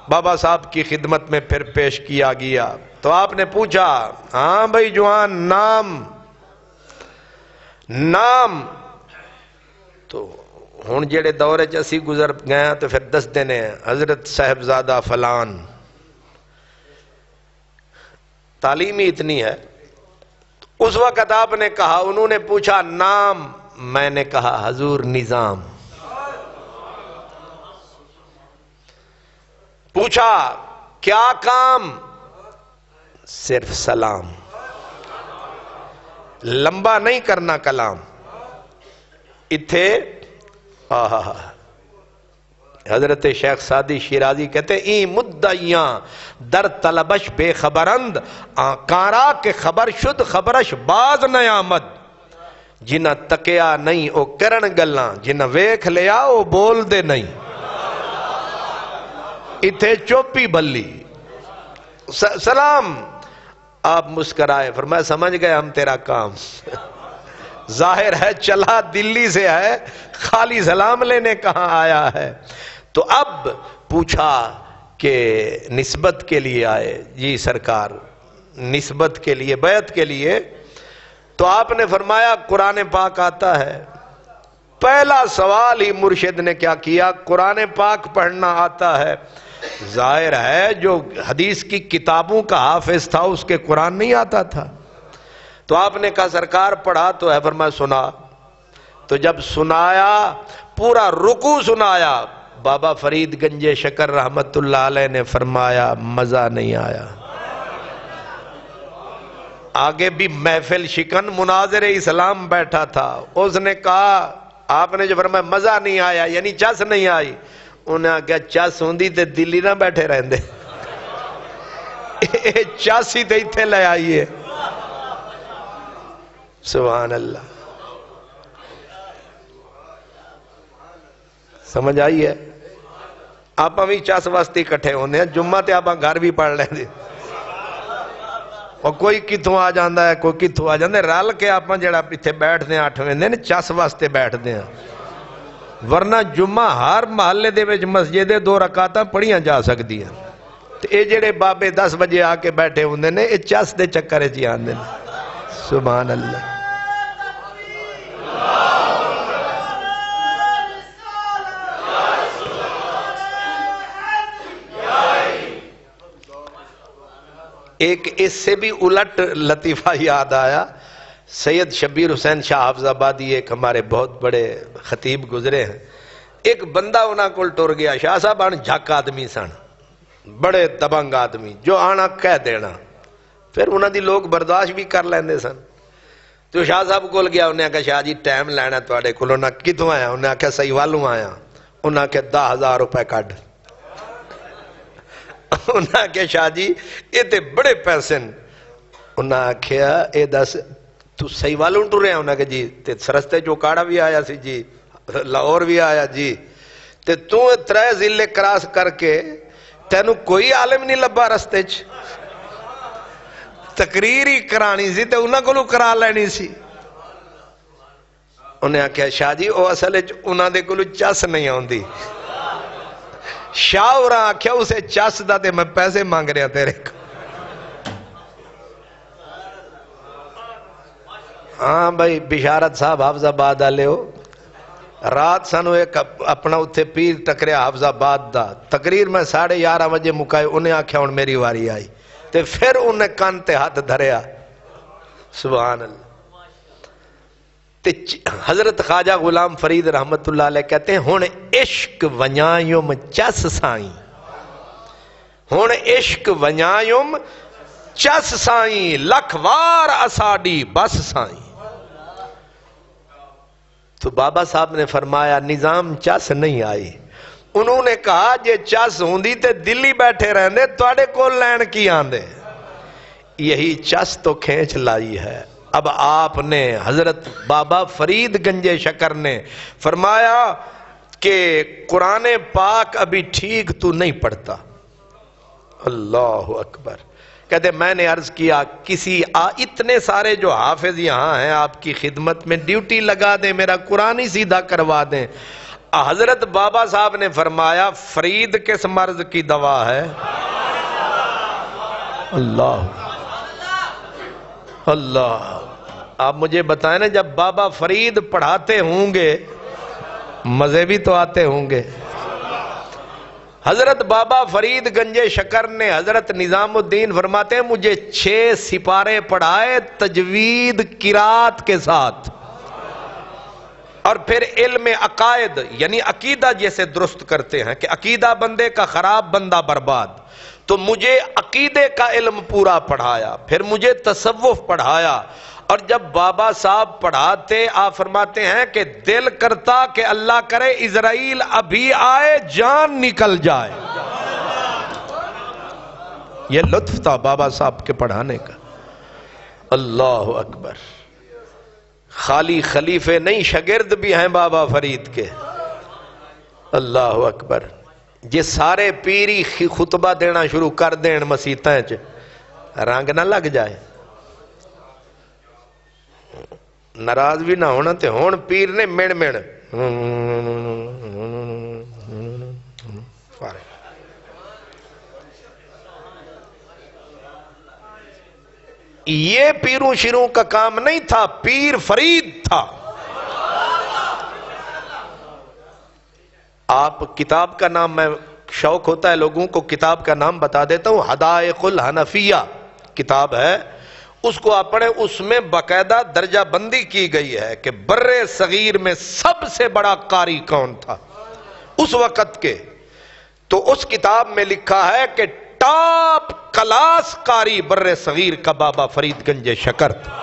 بابا صاحب کی خدمت میں پھر پیش کیا گیا۔ تو آپ نے پوچھا ہاں بھائی جوان نام تو ہون جڑے دورے چسی گزر گیا تو پھر دس دینے حضرت صاحبزادہ فلان۔ تعلیم ہی اتنی ہے۔ اس وقت آپ نے کہا، انہوں نے پوچھا نام، میں نے کہا حضور نظام۔ پوچھا کیا کام؟ صرف سلام، لمبا نہیں کرنا کلام۔ اتھے حضرت شیخ سعدی شیرازی کہتے ہیں این مدعیاں در طلبش بے خبرند، کارا کے خبر شد خبرش باز نہ آمد، جنہ تکیا نہیں او کرن گلاں، جنہ ویکھ لیا او بول دے نہیں۔ اتھے چوپی بھلی سلام۔ آپ مسکرائے، فرمایا سمجھ گئے ہم تیرا کام، ظاہر ہے چلا دلی سے ہے، خالی سلام لینے کہاں آیا ہے۔ تو اب پوچھا کہ نسبت کے لیے آئے؟ جی سرکار نسبت کے لیے، بیعت کے لیے۔ تو آپ نے فرمایا قرآن پاک آتا ہے؟ پہلا سوال ہی مرشد نے کیا کیا؟ قرآن پاک پڑھنا آتا ہے؟ ظاہر ہے جو حدیث کی کتابوں کا حافظ تھا اس کے قرآن نہیں آتا تھا۔ تو آپ نے کہا سرکار پڑھا تو ہے؟ فرمایا سنا۔ تو جب سنایا پورا رکوع سنایا، بابا فرید گنج شکر رحمت اللہ علیہ نے فرمایا مزہ نہیں آیا۔ آگے بھی محفل شکن مناظر اسلام بیٹھا تھا، اس نے کہا، آپ نے جو فرمایا مزہ نہیں آیا یعنی چس نہیں آئی، انہیں کہا چس ہوندی تے دلی نہ بیٹھے رہندے، چس ہی تے اتھے لے آئیے۔ سبحان اللہ، سمجھ آئی ہے؟ آپ بھی چس واسطے کٹھے ہوندے ہیں، جمعہ تے آپ گھر بھی پڑھ لیں دے، اور کوئی کتوں آ جاندہ ہے، کوئی کتوں آ جاندہ ہے، رال کے آپ جڑا اتھے بیٹھ دیں 8 ویندے چس واسطے بیٹھ دیں، ورنہ جمعہ ہر محلے دے وچ مسجد 2 رکعتاں پڑھیاں جا سکتی ہیں۔ تو اے جڑے بابے 10 بجے آ کے بیٹھے ہوندے نے، اے چس دے چکر چ آندے نے۔ سبحان اللہ۔ ایک اس سے بھی الٹ لطیفہ یاد آیا. سید شبیر حسین شاہ حافظ آبادی ایک ہمارے بہت بڑے خطیب گزرے ہیں. ایک بندہ انہاں کول ٹر گیا. شاہ صاحب آن جھک آدمی سن, بڑے دبنگ آدمی, جو آنا کہہ دینا. پھر انہاں دی لوگ برداشت بھی کر لیندے سن. تو شاہ صاحب کول گیا, انہیں کہا شاہ جی ٹائم لینا تواڈے کول. انہاں کتوں آیا؟ انہیں کہا سہی والوں آیا. انہیں کہا 10,000 روپے کڈ. انہیں کہا شاہ جی یہ تے بڑے پیسے. انہیں کہا اے دس تو سہی والوں ٹرے ہیں؟ انہیں کہا جی. تے سرستے چوکاڑا بھی آیا سی جی, لاہور بھی آیا جی. تے تو 3 ضلع کراس کر کے تینوں کوئی عالم نہیں لبا رستے چ؟ تقریر ہی کرانی سی تے انہاں کولوں کرا لینی سی. انہیں آخیا شاہ جی وہ اصل انہاں دے کولوں چس نہیں آندی. شاہ اور آخیا اسے چس دا تے میں پیسے مانگ رہا تیرے کو. ہاں بھائی بشارت صاحب حافظ آباد والے ہو. رات سانو ایک اپنا اتھے پیر ٹکریا حافظ آباد دا. تقریر میں 11:30 بجے مکائی. انہیں آخیا ہن میری واری آئی. تے پھر انہیں کان تے ہاتھ دھریا. سبحان اللہ. تے حضرت خواجہ غلام فرید رحمت اللہ علیہ کہتے ہیں ہن عشق ونیایم چس سائیں. ہن عشق ونیایم چس سائیں, لکھ وار اساڈی بس سائیں. تو بابا صاحب نے فرمایا نظام چس نہیں آئی. انہوں نے کہا جے چس ہوندی تے دلی بیٹھے رہندے, تواڈے کول لین کی آندے. یہی چس تو کھینچ لائی ہے. اب آپ نے حضرت بابا فرید گنجے شکر نے فرمایا کہ قرآن پاک ابھی ٹھیک تو نہیں پڑھتا. اللہ اکبر. کہتے میں نے عرض کیا کسی اتنے سارے جو حافظ یہاں ہیں آپ کی خدمت میں ڈیوٹی لگا دیں, میرا قرآن ہی سیدھا کروا دیں. حضرت بابا صاحب نے فرمایا فرید کس مرض کی دوا ہے؟ اللہ اللہ. آپ مجھے بتائیں نا, جب بابا فرید پڑھاتے ہوں گے مزے بھی تو آتے ہوں گے. حضرت بابا فرید گنجے شکر نے حضرت نظام الدین فرماتے ہیں مجھے 6 سپارے پڑھائے تجوید قرات کے ساتھ, اور پھر علم عقائد یعنی عقیدہ جیسے درست کرتے ہیں کہ عقیدہ بندے کا خراب بندہ برباد. تو مجھے عقیدے کا علم پورا پڑھایا, پھر مجھے تصوف پڑھایا. اور جب بابا صاحب پڑھاتے آپ فرماتے ہیں کہ دل کرتا کہ اللہ کرے اسرائیل ابھی آئے جان نکل جائے. یہ لطف تھا بابا صاحب کے پڑھانے کا. اللہ اکبر. خالی خلیفے نہیں شاگرد بھی ہیں بابا فرید کے. اللہ اکبر. یہ سارے پیری خطبہ دینا شروع کر دین مسیتیں چ, رنگ نہ لگ جائے. ناراض بھی نہ ہونا تے ہون پیر نے مڑ یہ پیروں شیروں کا کام نہیں تھا, پیر فرید تھا. آپ کتاب کا نام, میں شوق ہوتا ہے لوگوں کو کتاب کا نام بتا دیتا ہوں, حدائق الحنفیہ کتاب ہے. اس کو اپنے اس میں باقاعدہ درجہ بندی کی گئی ہے کہ بر صغیر میں سب سے بڑا قاری کون تھا اس وقت کے. تو اس کتاب میں لکھا ہے کہ ٹاپ کلاس قاری بر صغیر کا بابا فرید گنج شکر تھا.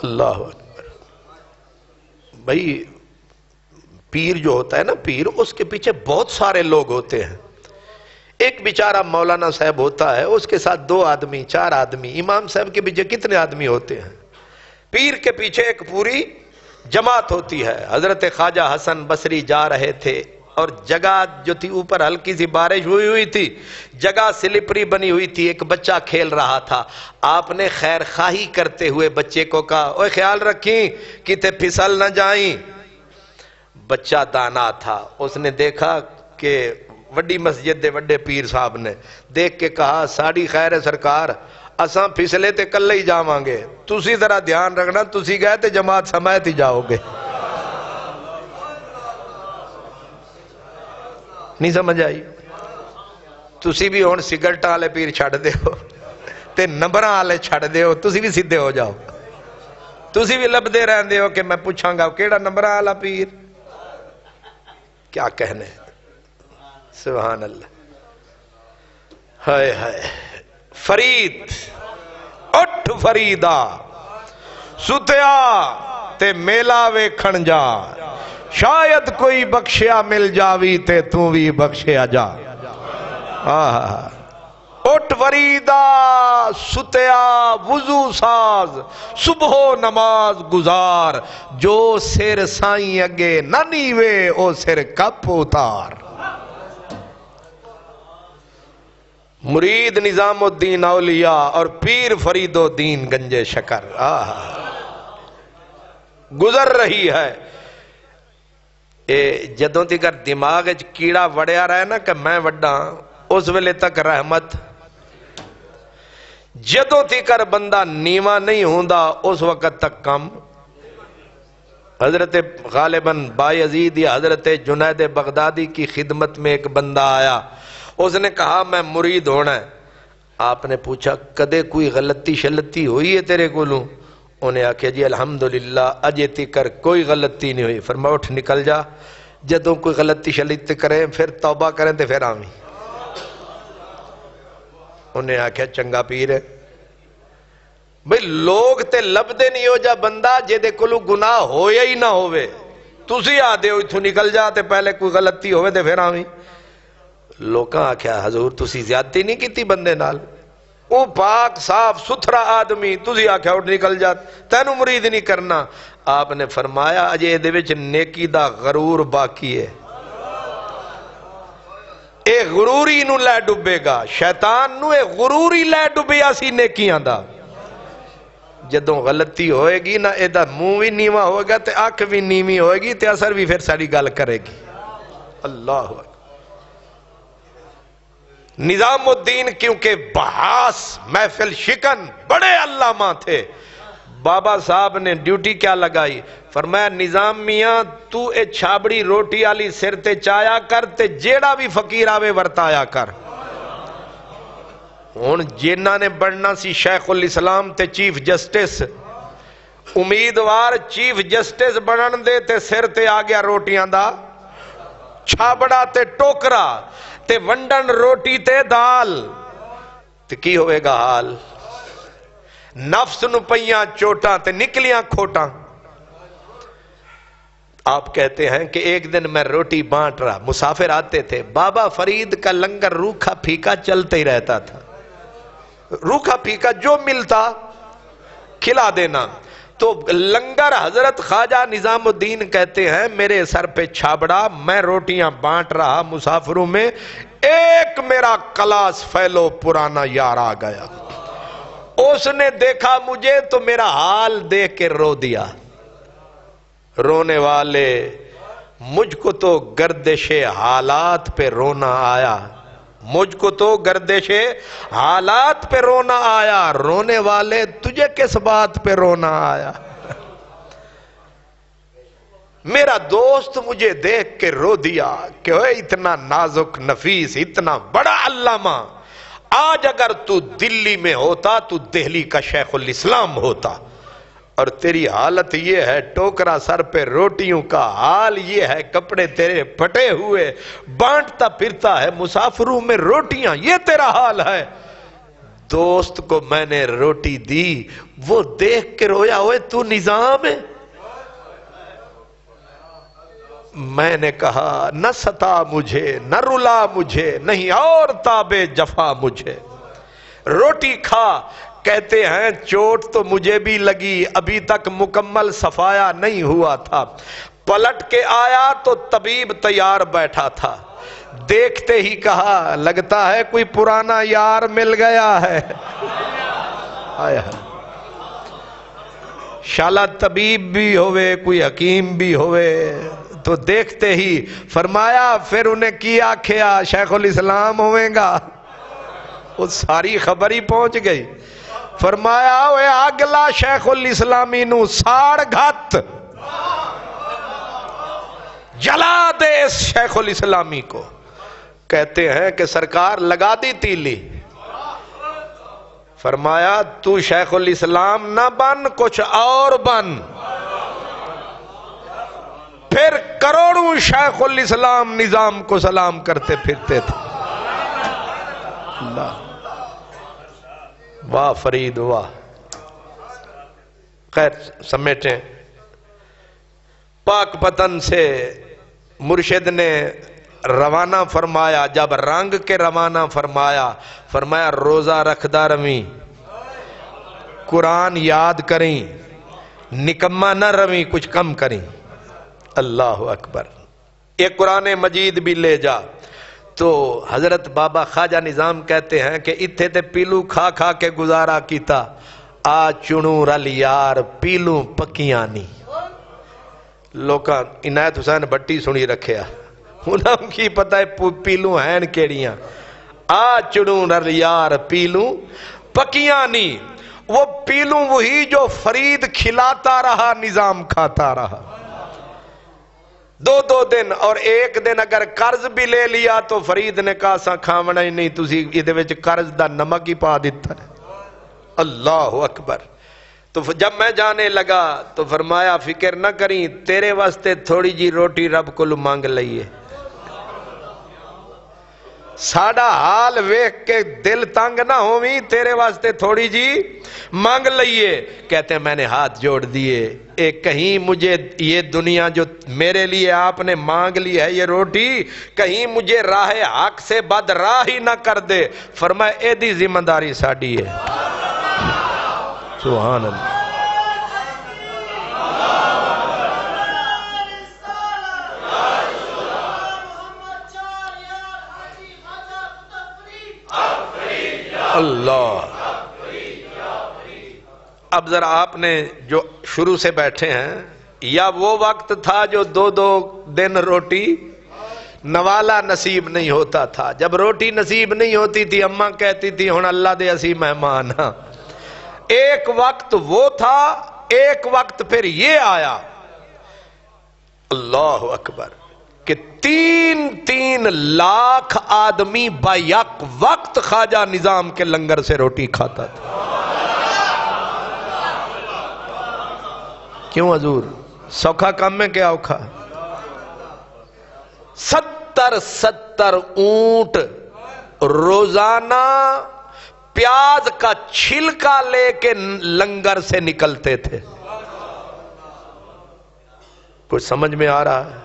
اللہ اکبر. بھائی پیر جو ہوتا ہے نا پیر, اس کے پیچھے بہت سارے لوگ ہوتے ہیں. ایک بیچارہ مولانا صاحب ہوتا ہے, اس کے ساتھ 2 آدمی 4 آدمی. امام صاحب کے پیچھے کتنے آدمی ہوتے ہیں؟ پیر کے پیچھے ایک پوری جماعت ہوتی ہے. حضرت خواجہ حسن بصری جا رہے تھے اور جگہ جو تھی اوپر ہلکی سی بارش ہوئی تھی, جگہ سلپری بنی ہوئی تھی, ایک بچہ کھیل رہا تھا. آپ نے خیر خواہی کرتے ہوئے بچے کو کہا اوے خیال رکھیں کتے پھسل نہ جائیں. بچہ دانا تھا, اس نے دیکھا کہ وڈی مسجد دے وڈے پیر صاحب نے دیکھ کے کہا ساڑی خیر ہے سرکار, اساں پھسلے تے کلے ہی جاواں گے, تسی ذرا دھیان رکھنا, تسی گئے تے جماعت سمیت ہی جاؤ گے. نہیں سمجھ آئی؟ تسی بھی ہون سگرٹ والے پیر چھڑ دیو تے نمبر والے چھڑ دیو، تسی بھی سیدھے ہو جاؤ، تسی بھی لبدے رہندے ہو کہ میں پوچھاں گا کیڑا نمبر والا پیر، کیا کہنے، سبحان اللہ، ہائے ہائے۔ فرید اٹھ فریدا ستیا تے میلا ویکھن جا، شاید کوئی بخشیا مل جاوی تے تو بھی بخشیا جا۔ اٹھ فریدا ستیا وضو ساز، صبح و نماز گزار، جو سر سائیں اگے نہ نیوے او سر کپ اتار۔ مرید نظام الدین اولیاء اور پیر فرید الدین گنجے شکر گزر رہی ہے۔ جدوں تیکر دماغ کیڑا وڑیا رہے نا کہ میں وڈا، اس ویلے تک رحمت، جدوں تیکر بندہ نیواں نہیں ہوندا اس وقت تک کم۔ حضرت غالباً بایزید یا حضرت جنید بغدادی کی خدمت میں ایک بندہ آیا، اس نے کہا میں مرید ہونا ہے۔ آپ نے پوچھا کدے کوئی غلطی شلطی ہوئی ہے تیرے کولوں؟ انہیں آکھیا جی الحمدللہ اجے تیکر کوئی غلطی نہیں ہوئی۔ فرمایا اٹھ نکل جا، جدوں کوئی غلطی شلطی کریں پھر توبہ کریں تے پھر آویں۔ انہیں آکھیا چنگا پیر ہے بھئی، لوگ تے لبدے نہیں ہو جا بندہ جے دے کولوں گناہ ہویا ہی نہ ہوئے، تسی آدھے ہو اتھو نکل جا تے پہلے کوئی غلطی ہوئے تے پھر آویں۔ لوکاں آکھیا حضور تسی زیادتی نہیں کیتی بندے نال، او پاک صاف ستھرا آدمی، تسی آکھیا اٹھ نکل جا، تینوں مرید نہیں کرنا۔ آپ نے فرمایا اجے دے وچ نیکی دا غرور باقی ہے، اے غروری نو لے ڈبے گا، شیطان نو اے غروری لے ڈبیا سی نیکیاں دا۔ جدوں غلطی ہوئے گی نا اے دا منہ بھی نیواں ہوئے گا تے آنکھ بھی نیویں ہوئے گی تے اثر بھی پھر ساری گل کرے گی۔ اللہ اکبر۔ نظام الدین کیونکہ بحاس محفل شکن بڑے علامہ تھے، بابا صاحب نے ڈیوٹی کیا لگائی، فرمایا نظام میاں تو اے چھابڑی روٹی آلی سر تے چایا کر تے جیڑا بھی فقیر آوے ورتایا کر۔ ہون جنہ نے بڑھنا سی شیخ الاسلام تے چیف جسٹس، امیدوار چیف جسٹس بڑھن دے تے سر تے آ گیا روٹیاں دا چھابڑا تے ٹوکرا تے ونڈن روٹی تے دال، تے کی ہوئے گا حال؟ نفس نو پئیاں چوٹاں تے نکلیاں کھوٹاں۔ آپ کہتے ہیں کہ ایک دن میں روٹی بانٹ رہا، مسافر آتے تھے، بابا فرید کا لنگر روکھا پھیکا چلتے ہی رہتا تھا، روکھا پھیکا جو ملتا کھلا دینا۔ تو لنگر حضرت خواجہ نظام الدین کہتے ہیں میرے سر پہ چھابڑا، میں روٹیاں بانٹ رہا مسافروں میں، ایک میرا کلاس فیلو پرانا یار آ گیا، اس نے دیکھا مجھے تو میرا حال دیکھ کے رو دیا۔ رونے والے مجھ کو تو گردش حالات پہ رونا آیا، مجھ کو تو گردش حالات پہ رونا آیا، رونے والے تجھے کس بات پہ رونا آیا؟ میرا دوست مجھے دیکھ کے رو دیا کہ اوے اتنا نازک نفیس، اتنا بڑا علامہ، آج اگر تو دلی میں ہوتا تو دہلی کا شیخ الاسلام ہوتا، اور تیری حالت یہ ہے، ٹوکرا سر پہ روٹیوں کا، حال یہ ہے، کپڑے تیرے پھٹے ہوئے، بانٹتا پھرتا ہے مسافروں میں روٹیاں، یہ تیرا حال ہے۔ دوست کو میں نے روٹی دی، وہ دیکھ کے رویا، ہوئے تو نظام ہے؟ میں نے کہا نہ ستا مجھے، نہ رلا مجھے، نہیں اور تابے جفا مجھے، روٹی کھا۔ کہتے ہیں چوٹ تو مجھے بھی لگی، ابھی تک مکمل صفایا نہیں ہوا تھا، پلٹ کے آیا تو طبیب تیار بیٹھا تھا، دیکھتے ہی کہا لگتا ہے کوئی پرانا یار مل گیا ہے۔ آیا شالا طبیب بھی ہوئے کوئی حکیم بھی ہوئے، تو دیکھتے ہی فرمایا پھر انہیں کی آکھیا شیخ الاسلام ہوئیں گا، وہ ساری خبر ہی پہنچ گئی۔ فرمایا اوے اگلا شیخ الاسلامی نو ساڑ گھت، جلا دے اس شیخ الاسلامی کو، کہتے ہیں کہ سرکار لگا دی تیلی، فرمایا تو شیخ الاسلام نہ بن، کچھ اور بن۔ پھر کروڑوں شیخ الاسلام نظام کو سلام کرتے پھرتے تھے۔ اللہ، واہ فرید واہ۔ خیر سمیٹیں، پاک پتن سے مرشد نے روانہ فرمایا، جب رنگ کے روانہ فرمایا، فرمایا روزہ رکھدا رویں، قرآن یاد کریں، نکمہ نہ رویں، کچھ کم کریں۔ اللہ اکبر۔ ایک قرآن مجید بھی لے جا تو حضرت بابا خواجہ نظام کہتے ہیں کہ اتھے تے پیلو کھا کھا کے گزارا کیتا، آ چنوں رل یار پیلو پکیاں نہیں۔ لوکاں عنایت حسین بھٹی سنی رکھیا، انہوں کی پتہ ہے پیلو ہیں کیڑیاں، آ چنوں رل یار پیلو پکیاں نہیں۔ وہ پیلو وہی جو فرید کھلاتا رہا، نظام کھاتا رہا، دو دو دن، اور ایک دن اگر قرض بھی لے لیا تو فرید نے کہا سا کھاونا ہی نہیں، تسی یہ وچ قرض دا نمک ہی پا دیتا ہے۔ اللہ اکبر۔ تو جب میں جانے لگا تو فرمایا فکر نہ کریں، تیرے واسطے تھوڑی جی روٹی رب کو مانگ لئیے، ساڑا حال ویکھ کے دل تنگ نہ ہوئی، تیرے واسطے تھوڑی جی مانگ لئیے۔ کہتے ہیں میں نے ہاتھ جوڑ دیے، ایک کہیں مجھے یہ دنیا جو میرے لیے آپ نے مانگ لی ہے یہ روٹی، کہیں مجھے راہ حق سے بد راہ ہی نہ کر دے۔ فرمایا اے دی ذمہ داری ساڑی ہے۔ سبحان اللہ۔ اللہ۔ اب ذرا آپ نے جو شروع سے بیٹھے ہیں، یا وہ وقت تھا جو دو دو دن روٹی نوالا نصیب نہیں ہوتا تھا، جب روٹی نصیب نہیں ہوتی تھی اماں کہتی تھی ہن اللہ دے اسی مہمان ہاں۔ ایک وقت وہ تھا، ایک وقت پھر یہ آیا، اللہ اکبر، کہ 3 لاکھ آدمی با یک وقت خواجہ نظام کے لنگر سے روٹی کھاتا تھا۔ کیوں حضور؟ سوکھا کام میں کیا اوکھا؟ 70 اونٹ روزانہ پیاز کا چھلکا لے کے لنگر سے نکلتے تھے۔ کچھ سمجھ میں آ رہا ہے؟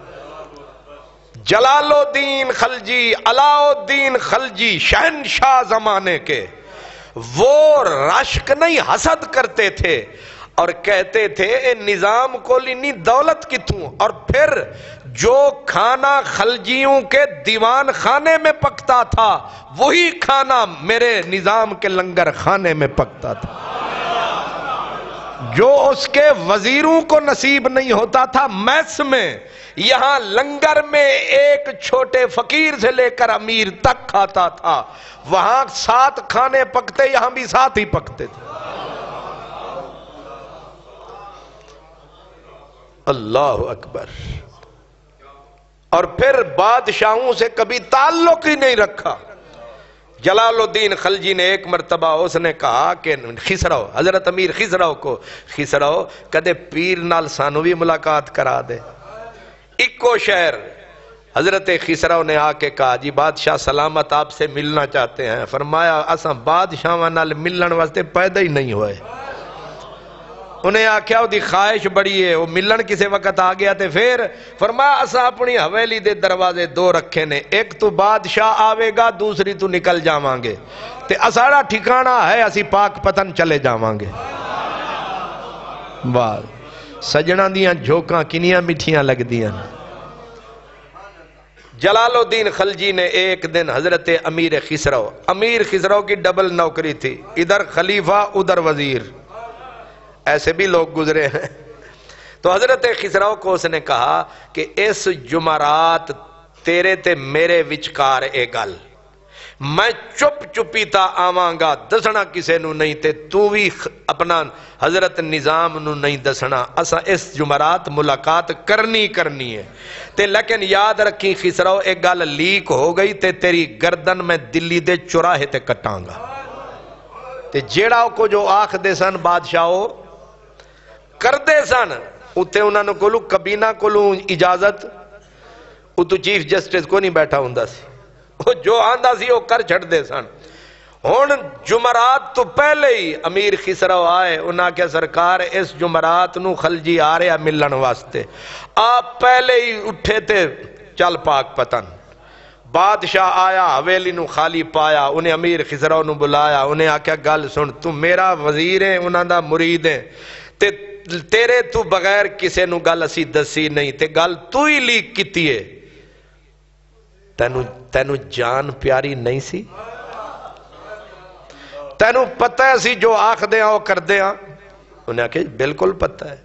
جلال الدین خلجی، علاء الدین خلجی، شہنشاہ زمانے کے، وہ رشک نہیں حسد کرتے تھے اور کہتے تھے اے نظام کو لینی دولت کتوں، اور پھر جو کھانا خلجیوں کے دیوان خانے میں پکتا تھا وہی کھانا میرے نظام کے لنگر خانے میں پکتا تھا۔ جو اس کے وزیروں کو نصیب نہیں ہوتا تھا میس میں، یہاں لنگر میں ایک چھوٹے فقیر سے لے کر امیر تک کھاتا تھا۔ وہاں 7 کھانے پکتے، یہاں بھی 7 ہی پکتے تھے۔ اللہ اکبر۔ اور پھر بادشاہوں سے کبھی تعلق ہی نہیں رکھا۔ جلال الدین خلجی نے ایک مرتبہ اس نے کہا کہ خسرو، حضرت امیر خسرو کو، خسرو کدے پیر نال سانو بھی ملاقات کرا دے۔ اکو شہر حضرت خسرو نے آ کے کہا جی بادشاہ سلامت آپ سے ملنا چاہتے ہیں۔ فرمایا اساں بادشاہ نال ملن واسطے پیدا ہی نہیں ہوئے۔ انہیں آکھیا وہ دی خواہش بڑی ہے، وہ ملن کسے وقت آ گیا تے پھر فرمایا اساں اپنی حویلی دے دروازے 2 رکھے نے، ایک تو بادشاہ آوے گا، دوسری تو نکل جاواں گے، تے اساڑا ٹھکانہ ہے اسی پاک پتن چلے جاواں گے۔ واہ سجناں دیاں جھوکاں کنیاں میٹھیاں لگ دیاں۔ جلال الدین خلجی نے ایک دن حضرت امیر خسرو کی ڈبل نوکری تھی، ادھر خلیفہ ادھر وزیر، ایسے بھی لوگ گزرے ہیں۔ تو حضرت خسرو کو اس نے کہا کہ اس جمعرات تیرے تے میرے وچکار اے گل، میں چپ چپیتا آواں گا دسنا کسے نو نہیں تے تو بھی اپنا حضرت نظام نو نہیں دسنا اسا اس جمعرات ملاقات کرنی ہے تے لیکن یاد رکھی خسرو ایک گل لیک ہو گئی تے تیری گردن میں دلی دے چوراہے تے کٹاں گا تے جیڑا کو جو آخ دے سن بادشاہو کر دے سن اتے انہوں نے کولو کابینہ کولو اجازت اتو چیف جسٹس کو نہیں بیٹھا ہوندا سی وہ جو آندہ سی وہ کر چھڑ دے سن ہون جمعرات تو پہلے ہی امیر خسرو آئے انہاں کیا سرکار اس جمعرات نو خلجی آ رہے ملن واسطے آپ پہلے ہی اٹھے تھے چل پاک پتن بادشاہ آیا حویلی نو خالی پایا انہیں امیر خسرو نو بلایا انہیں آکھیا گل سن تو میرا وزیر ہے انہاں دا مرید ہے تیرے تو بغیر کسے نو گل اسی دسی نہیں تے گل تو ہی لیک کیتی ہے تینو جان پیاری نہیں سی تینو پتہ ہے سی جو آخ دے وہ کر دے انہیں کہا بالکل پتہ ہے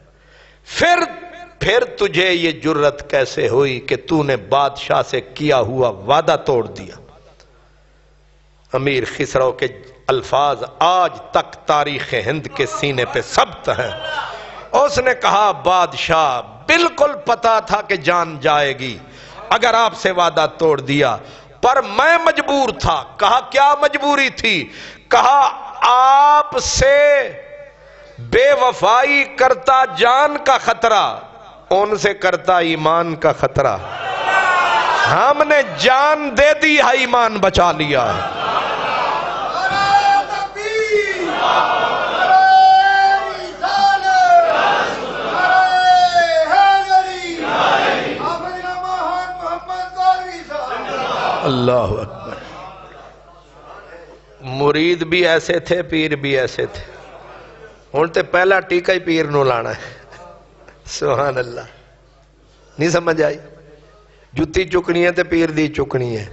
پھر تجھے یہ جرت کیسے ہوئی کہ تو نے بادشاہ سے کیا ہوا وعدہ توڑ دیا امیر خسرو کے الفاظ آج تک تاریخ ہند کے سینے پہ ثبت ہیں اس نے کہا بادشاہ بالکل پتا تھا کہ جان جائے گی اگر آپ سے وعدہ توڑ دیا پر میں مجبور تھا کہا کیا مجبوری تھی کہا آپ سے بے وفائی کرتا جان کا خطرہ ان سے کرتا ایمان کا خطرہ ہم نے جان دے دی ہے ایمان بچا لیا ہے اللہ اکبر مرید بھی ایسے تھے پیر بھی ایسے تھے ہونتے پہلا ٹیکہ ہی پیر نو لانا ہے سبحان اللہ نہیں سمجھ آئی جتی چکنی ہے تے پیر دی چکنی ہے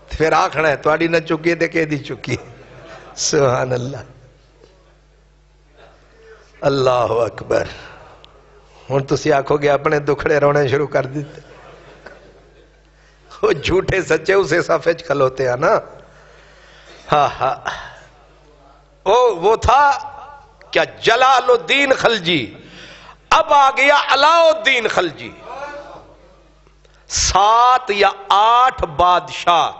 پھر آکھنا ہے توڑی نہ چکی ہے تے کہ دی چکی ہے سبحان اللہ اللہ اکبر ہون تسی آکھو گے اپنے دکھڑے رونے شروع کر دیتے وہ جھوٹے سچے اسے صفحج کھلوتے ہیں نا ہاں ہاں وہ تھا کیا جلال الدین خلجی اب آ گیا علاء الدین خلجی 7 یا 8 بادشاہ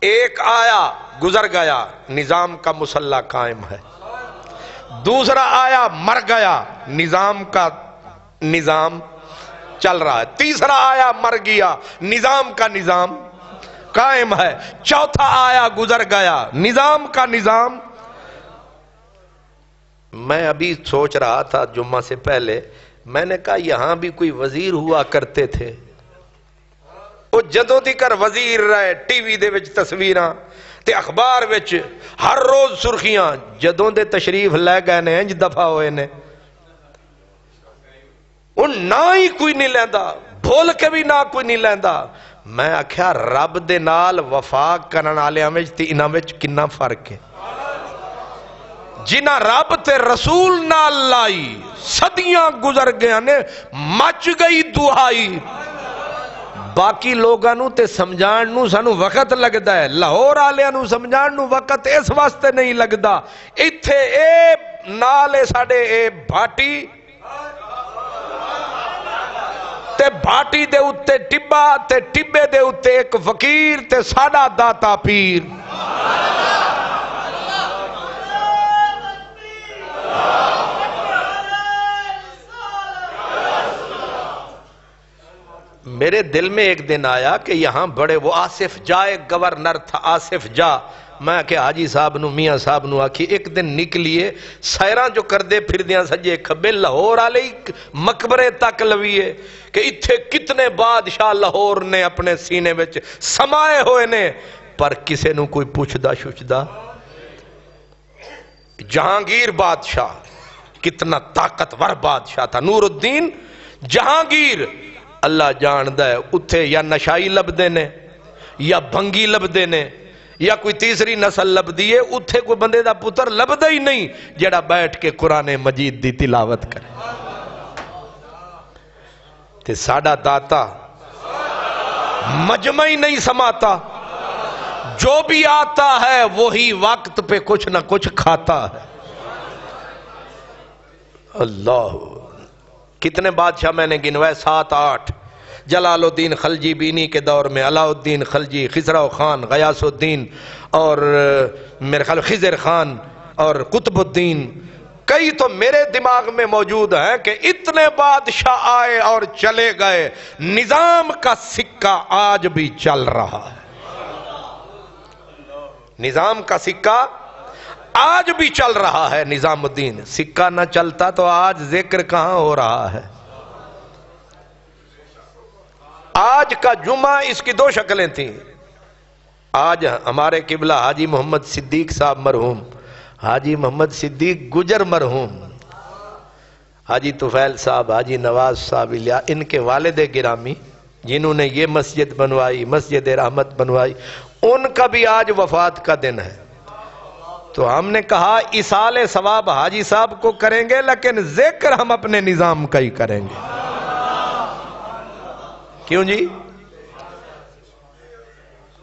ایک آیا گزر گیا نظام کا مسلح قائم ہے دوسرا آیا مر گیا نظام کا نظام چل رہا ہے تیسرا آیا مر گیا نظام کا نظام قائم ہے چوتھا آیا گزر گیا نظام کا نظام میں ابھی سوچ رہا تھا جمعہ سے پہلے میں نے کہا یہاں بھی کوئی وزیر ہوا کرتے تھے وہ جدوں دی کر وزیر رہے ٹی وی دے وچ تصویراں تے اخبار وچ ہر روز سرخیاں جدوں دے تشریف لے گئے نے انج دفعہ ہوئے نے ان نہ ہی کوئی نہیں لیندہ بھول کے بھی نہ کوئی نہیں لیندہ میں آکھیا رب دے نال وفا کرن والےاں وچ تے انہاں وچ کنا فرق ہے جنہ رب تے رسول نال لائی صدیاں گزر گیا نے مچ گئی دعائی باقی لوگاں نو تے سمجھان نو سانو وقت لگدا ہے لاہور والےاں نو سمجھان نو وقت اس واسطے نہیں لگدا ایتھے اے نالے ساڈے اے بھاٹی تے بھاٹی دے اتے ٹبا تے ٹبے دے اتے ایک فقیر تے ساڈا داتا پیر میرے دل میں ایک دن آیا کہ یہاں بڑے وہ آصف جا ایک گورنر تھا آصف جا میں کہ حاجی صاحب نو میاں صاحب نو آکھی ایک دن نکلیے سیران جو کر دے پھر دیاں سجے کھبے لاہور آلے مقبرے تک لویے کہ اتھے کتنے بادشاہ لاہور نے اپنے سینے وچ سمائے ہوئے نے پر کسے نو کوئی پوچھدا شوچدا جہانگیر بادشاہ کتنا طاقتور بادشاہ تھا نور الدین جہانگیر اللہ جاندہ ہے اتھے یا نشائی لب دینے یا بھنگی لب دینے یا کوئی تیسری نسل لب دیئے اتھے کوئی بندے دا پتر لب دا ہی نہیں جڑا بیٹھ کے قرآن مجید دی تلاوت کرے تے ساڑا داتا مجمع ہی نہیں سماتا جو بھی آتا ہے وہی وقت پہ کچھ نہ کچھ کھاتا ہے. اللہ، کتنے بادشاہ میں نے گنوائے؟ 7 8. جلال الدین خلجی بینی کے دور میں علاء الدین خلجی، خسرو خان، غیاث الدین، اور میرے خیال خضر خان اور قطب الدین. کئی تو میرے دماغ میں موجود ہیں کہ اتنے بادشاہ آئے اور چلے گئے، نظام کا سکہ آج بھی چل رہا ہے. نظام کا سکہ آج بھی چل رہا ہے. نظام الدین سکہ نہ چلتا تو آج ذکر کہاں ہو رہا ہے. آج کا جمعہ اس کی 2 شکلیں تھیں. آج ہمارے قبلہ حاجی محمد صدیق صاحب مرحوم، حاجی محمد صدیق گجر مرحوم، حاجی طفیل صاحب، حاجی نواز صاحب ان کے والد گرامی جنہوں نے یہ مسجد بنوائی، مسجد رحمت بنوائی، ان کا بھی آج وفات کا دن ہے. تو ہم نے کہا ایصال ثواب حاجی صاحب کو کریں گے، لیکن ذکر ہم اپنے نظام کا ہی کریں گے. کیوں جی؟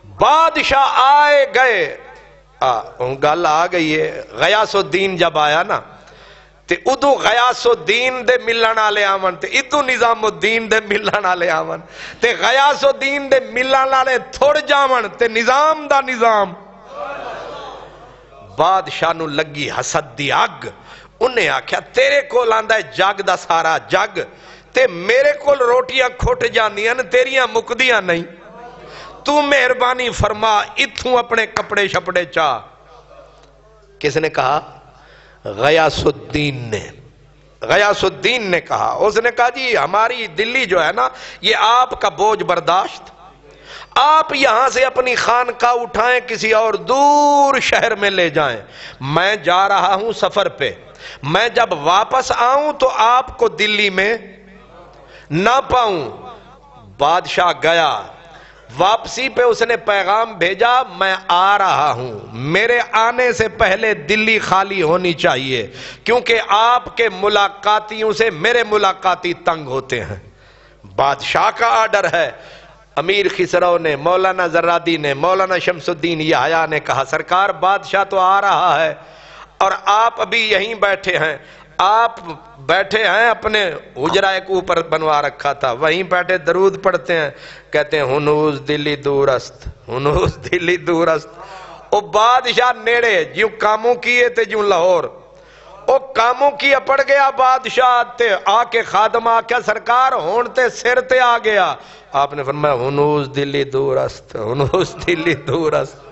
بادشاہ آئے گئے، گل آ گئی ہے. غیاث الدین جب آیا نا تے ادو غیاث الدین دے ملن والے آون تے ادو نظام الدین دے ملن والے آون تے غیاث الدین دے ملن والے تھوڑ جاون تے نظام دا نظام. بادشاہ نو لگی حسد دی اگ. انہیں آکھیا تیرے کول آندا ہے جگ دا سارا جگ تے میرے کول روٹیاں کھٹ جاندیاں تیریاں مکدیاں نہیں. تو مہربانی فرما اتھوں اپنے کپڑے شپڑے چاہ. کس نے کہا؟ غیاث الدین نے. غیاث الدین نے کہا. اس نے کہا جی ہماری دلی جو ہے نا یہ آپ کا بوجھ برداشت، آپ یہاں سے اپنی خانقاہ اٹھائیں کسی اور دور شہر میں لے جائیں. میں جا رہا ہوں سفر پہ، میں جب واپس آؤں تو آپ کو دلی میں نہ پاؤں. بادشاہ گیا، واپسی پہ اس نے پیغام بھیجا میں آ رہا ہوں، میرے آنے سے پہلے دلی خالی ہونی چاہیے کیونکہ آپ کے ملاقاتیوں سے میرے ملاقاتی تنگ ہوتے ہیں. بادشاہ کا آرڈر ہے. امیر خسرو نے، مولانا زرادی نے، مولانا شمس الدین یحییٰ نے کہا سرکار بادشاہ تو آ رہا ہے اور آپ ابھی یہیں بیٹھے ہیں. آپ بیٹھے ہیں، اپنے حجرہ ایک اوپر بنوا رکھا تھا، وہیں بیٹھے درود پڑھتے ہیں. کہتے ہیں ہنوز دلی دور است، ہنوز دلی دور است. او بادشاہ نیڑے جیوں کاموں کیے تھے جیوں لاہور. او کاموں کی اپڑ گیا بادشاہ تے آ کے خادم آکھیا سرکار ہون تے سر تے آ گیا. آپ نے فرمایا ہنوز دلی دور است، ہنوز دلی دور است.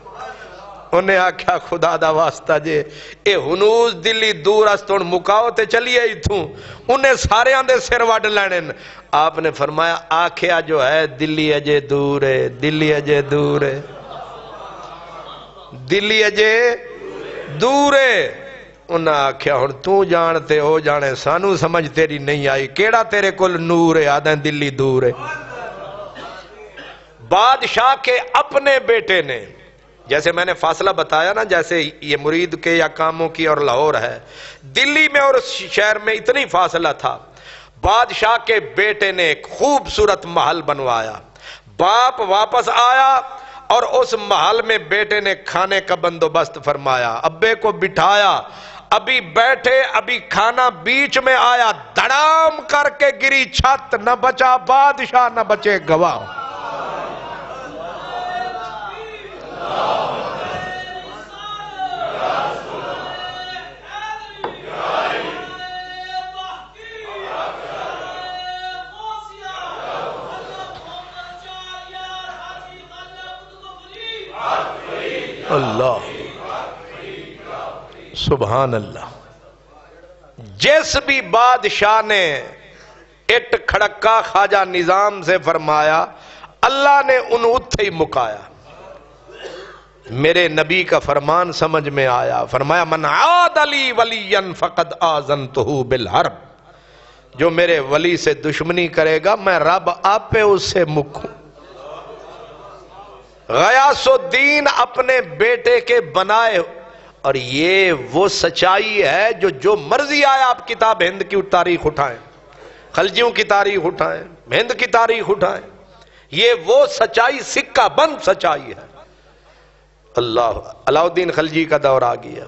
انہیں آکھیا خدا دا واسطہ جے اے ہنوز دلی دور است ہن مکاؤ تے چلیے ایتھوں. انہیں سارے آندے سر وڈ لینے. آپ نے فرمایا آکھیا جو ہے دلی اجے دور ہے، دلی اجے دور ہے، دلی اجے دور ہے. انہیں آکھیا ہن تو جانتے ہو جانے سانو سمجھ تیری نہیں آئی، کیڑا تیرے کل نور ہے آدھیں دلی دور ہے. بادشاہ کے اپنے بیٹے نے، جیسے میں نے فاصلہ بتایا نا جیسے یہ مرید کے یا کاموں کی اور لاہور ہے، دلی میں اور شہر میں اتنی فاصلہ تھا. بادشاہ کے بیٹے نے ایک خوبصورت محل بنوایا. باپ واپس آیا اور اس محل میں بیٹے نے کھانے کا بندوبست فرمایا. ابے کو بٹھایا، ابھی بیٹھے ابھی کھانا بیچ میں آیا، دھڑام کر کے گری چھت، نہ بچا بادشاہ نہ بچے گواہ. اللہ سبحان اللہ. جس بھی بادشاہ نے اٹ کھڑکا خواجہ نظام سے فرمایا اللہ نے ان اتھے ہی مکایا. میرے نبی کا فرمان سمجھ میں آیا. فرمایا من عاد لی ولیا فقد آذنتہ بالحرب. جو میرے ولی سے دشمنی کرے گا میں رب آپ پہ اس سے مکوں. غیاث الدین اپنے بیٹے کے بنائے. اور یہ وہ سچائی ہے جو مرضی آیا. آپ کتاب ہند کی تاریخ اٹھائیں، خلجیوں کی تاریخ اٹھائیں، ہند کی تاریخ اٹھائیں، یہ وہ سچائی سکہ بند سچائی ہے. اللہ، علاؤالدین خلجی کا دور آ گیا۔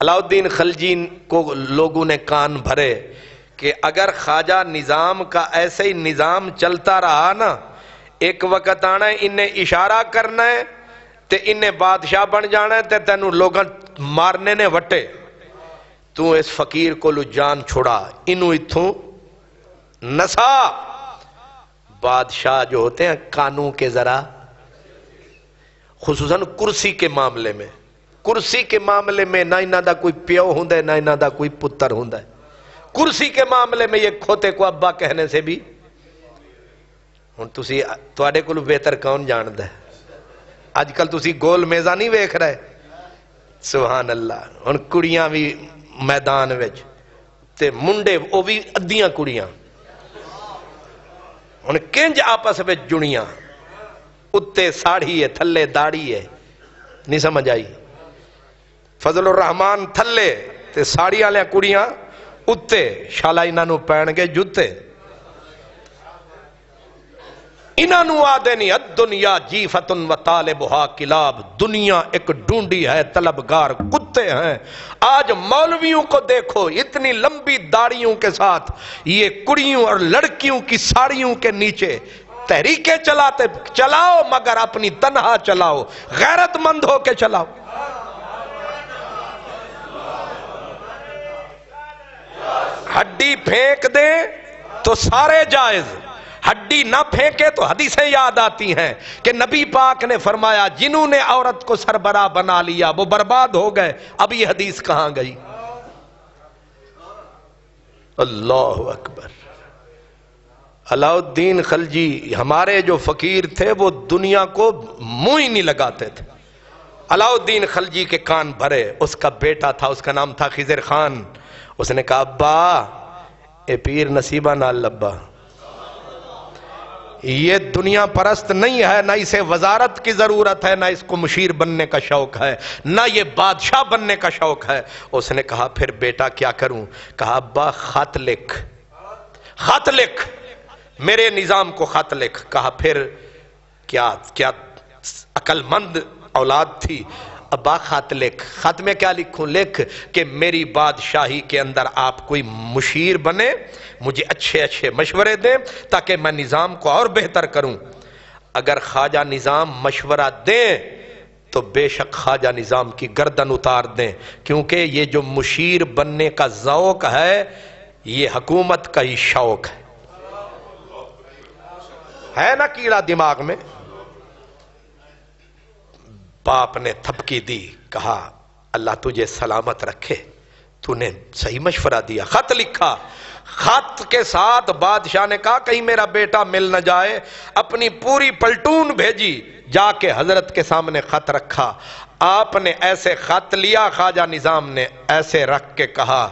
علاؤالدین خلجی کو لوگوں نے کان بھرے کہ اگر خواجہ نظام کا ایسے ہی نظام چلتا رہا نا، ایک وقت آنا ہے انہیں اشارہ کرنا ہے تے انہیں بادشاہ بن جانا ہے تے تینوں لوگاں مارنے نے وٹے، تو اس فقیر کو لو جان چھڑا، انہوں اتھوں نسا۔ بادشاہ جو ہوتے ہیں قانون کے ذرا، خصوصاً کرسی کے معاملے میں، کرسی کے معاملے میں نہ انہاں دا کوئی پیو ہوندا ہے نہ انہاں دا کوئی پتر ہوندا ہے۔ کرسی کے معاملے میں یہ کھوتے کو ابا کہنے سے بھی، ہن تسی تواڈے کول بہتر کون جاندا ہے؟ اج کل تسی گول میزا نہیں ویکھ رہے، سبحان اللہ۔ ہن کڑیاں بھی میدان وچ تے منڈے او بھی ادیاں کڑیاں، ہن کنج آپس وچ جڑیاں، اتے ساڑھی ہے تھلے داڑھی ہے، نہیں سمجھ آئی؟ فضل الرحمان تھلے تے ساڑھی والے کڑیاں اتے، شالا انہاں نوں پین گے جوتے۔ انہاں نوں آدھے نہیں الدنیا جیفتن و طالبہا کلاب، دنیا ایک ڈھونڈی ہے طلبگار کتے ہیں۔ آج مولویوں کو دیکھو اتنی لمبی داڑھیوں کے ساتھ یہ کڑیوں اور لڑکیوں کی ساڑیوں کے نیچے تحریکیں چلاتے، چلاؤ مگر اپنی تنہا چلاؤ، غیرت مند ہو کے چلاؤ۔ ہڈی پھینک دیں تو سارے جائز، ہڈی نہ پھینکے تو حدیثیں یاد آتی ہیں کہ نبی پاک نے فرمایا جنہوں نے عورت کو سربراہ بنا لیا وہ برباد ہو گئے۔ اب یہ حدیث کہاں گئی؟ اللہ اکبر۔ علاؤالدین خلجی ہمارے جو فقیر تھے وہ دنیا کو منہ ہی نہیں لگاتے تھے۔ علاؤالدین خلجی کے کان بھرے، اس کا بیٹا تھا، اس کا نام تھا خضر خان۔ اس نے کہا ابا اے پیر نصیبہ نال لبا، یہ دنیا پرست نہیں ہے، نہ اسے وزارت کی ضرورت ہے، نہ اس کو مشیر بننے کا شوق ہے، نہ یہ بادشاہ بننے کا شوق ہے۔ اس نے کہا پھر بیٹا کیا کروں؟ کہا ابا خط لکھ، خط لکھ، میرے نظام کو خط لکھ۔ کہا پھر کیا عقل مند اولاد تھی، ابا خط لکھ۔ خط میں کیا لکھوں؟ لکھ کہ میری بادشاہی کے اندر آپ کوئی مشیر بنے، مجھے اچھے اچھے مشورے دیں تاکہ میں نظام کو اور بہتر کروں۔ اگر خواجہ نظام مشورہ دیں تو بے شک خواجہ نظام کی گردن اتار دیں، کیونکہ یہ جو مشیر بننے کا ذوق ہے یہ حکومت کا ہی شوق ہے نا کیڑا دماغ میں۔ باپ نے تھپکی دی، کہا اللہ تجھے سلامت رکھے، تو نے صحیح مشورہ دیا۔ خط لکھا، خط کے ساتھ بادشاہ نے کہا کہیں میرا بیٹا مل نہ جائے، اپنی پوری پلٹون بھیجی، جا کے حضرت کے سامنے خط رکھا۔ آپ نے ایسے خط لیا، خواجہ نظام نے ایسے رکھ کے کہا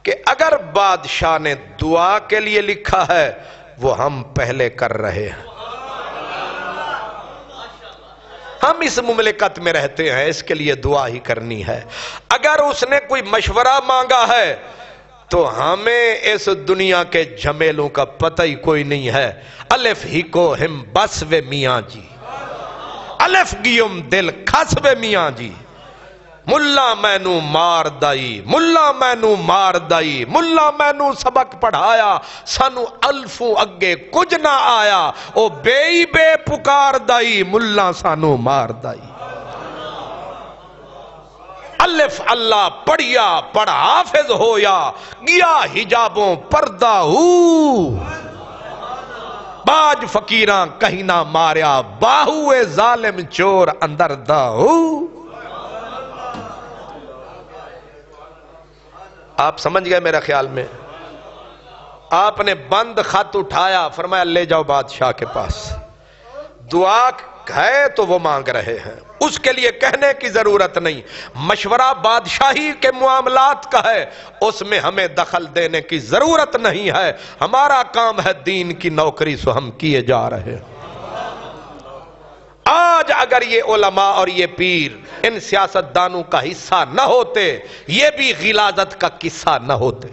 کہ اگر بادشاہ نے دعا کے لیے لکھا ہے وہ ہم پہلے کر رہے ہیں، ہم اس مملکت میں رہتے ہیں، اس کے لیے دعا ہی کرنی ہے۔ اگر اس نے کوئی مشورہ مانگا ہے تو ہمیں اس دنیا کے جھمیلوں کا پتہ ہی کوئی نہیں ہے۔ الف ہی کو ہم بس وے میاں جی، الف گیم دل کھس وے میاں جی، ملا مینو مار دائی، ملا مینو مار دائی، ملا مینو سبق پڑھایا، سانو الفوں اگے کچھ نہ آیا، او بے بے پکار دائی، ملا سانو مار دائی۔ الف اللہ پڑھیا پڑھ حافظ ہویا، گیا حجابوں پردہ ہو، باج فقیراں کہیں نہ ماریا، باہوے ظالم چور اندر دا ہو۔ آپ سمجھ گئے میرا خیال میں؟ آپ نے بند خط اٹھایا، فرمایا لے جاؤ بادشاہ کے پاس، دعا ہے تو وہ مانگ رہے ہیں، اس کے لیے کہنے کی ضرورت نہیں، مشورہ بادشاہی کے معاملات کا ہے، اس میں ہمیں دخل دینے کی ضرورت نہیں ہے، ہمارا کام ہے دین کی نوکری، سو ہم کیے جا رہے ہیں۔ آج اگر یہ علماء اور یہ پیر ان سیاستدانوں کا حصہ نہ ہوتے، یہ بھی غلاظت کا قصہ نہ ہوتے،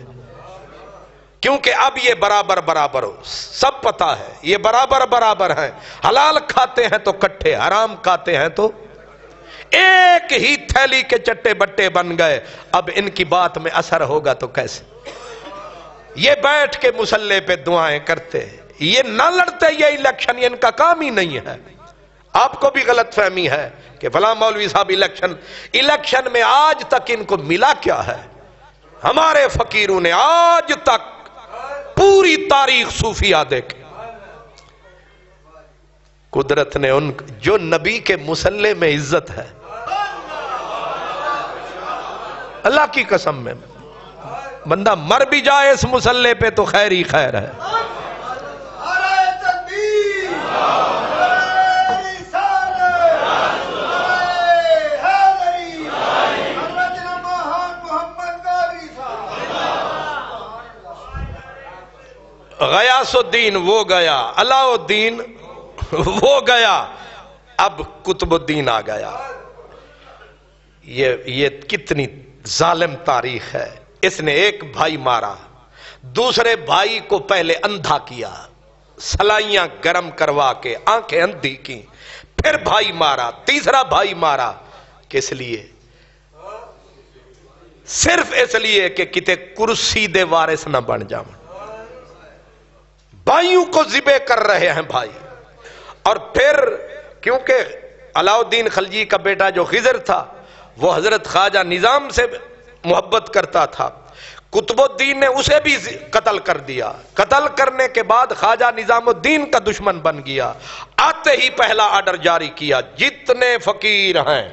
کیونکہ اب یہ برابر برابر ہو، سب پتا ہے یہ برابر برابر ہیں، حلال کھاتے ہیں تو کٹھے، حرام کھاتے ہیں تو ایک ہی تھیلی کے چٹے بٹے بن گئے. اب ان کی بات میں اثر ہوگا تو کیسے؟ یہ بیٹھ کے مصلے پہ دعائیں کرتے، یہ نہ لڑتے، یہ الیکشن یہ ان کا کام ہی نہیں ہے. آپ کو بھی غلط فہمی ہے کہ فلاں مولوی صاحب الیکشن میں آج تک ان کو ملا کیا ہے؟ ہمارے فقیروں نے آج تک پوری تاریخ صوفیہ دیکھے. قدرت نے ان جو نبی کے مصلے میں عزت ہے، اللہ کی قسم میں بندہ مر بھی جائے اس مصلے پہ تو خیر ہی خیر ہے. غیاث الدین وہ گیا، علاء الدین وہ گیا، اب قطب الدین آ گیا. یہ کتنی ظالم تاریخ ہے. اس نے ایک بھائی مارا، دوسرے بھائی کو پہلے اندھا کیا، سلائیاں گرم کروا کے آنکھیں اندھی کی، پھر بھائی مارا، تیسرا بھائی مارا. کس لیے؟ صرف اس لیے کہ کتے کرسی دے وارث نہ بن جاؤں. بھائیوں کو ذبح کر رہے ہیں بھائی. اور پھر کیونکہ علاء الدین خلجی کا بیٹا جو خضر تھا وہ حضرت خواجہ نظام سے محبت کرتا تھا، قطب الدین نے اسے بھی قتل کر دیا. قتل کرنے کے بعد خواجہ نظام الدین کا دشمن بن گیا. آتے ہی پہلا آرڈر جاری کیا، جتنے فقیر ہیں،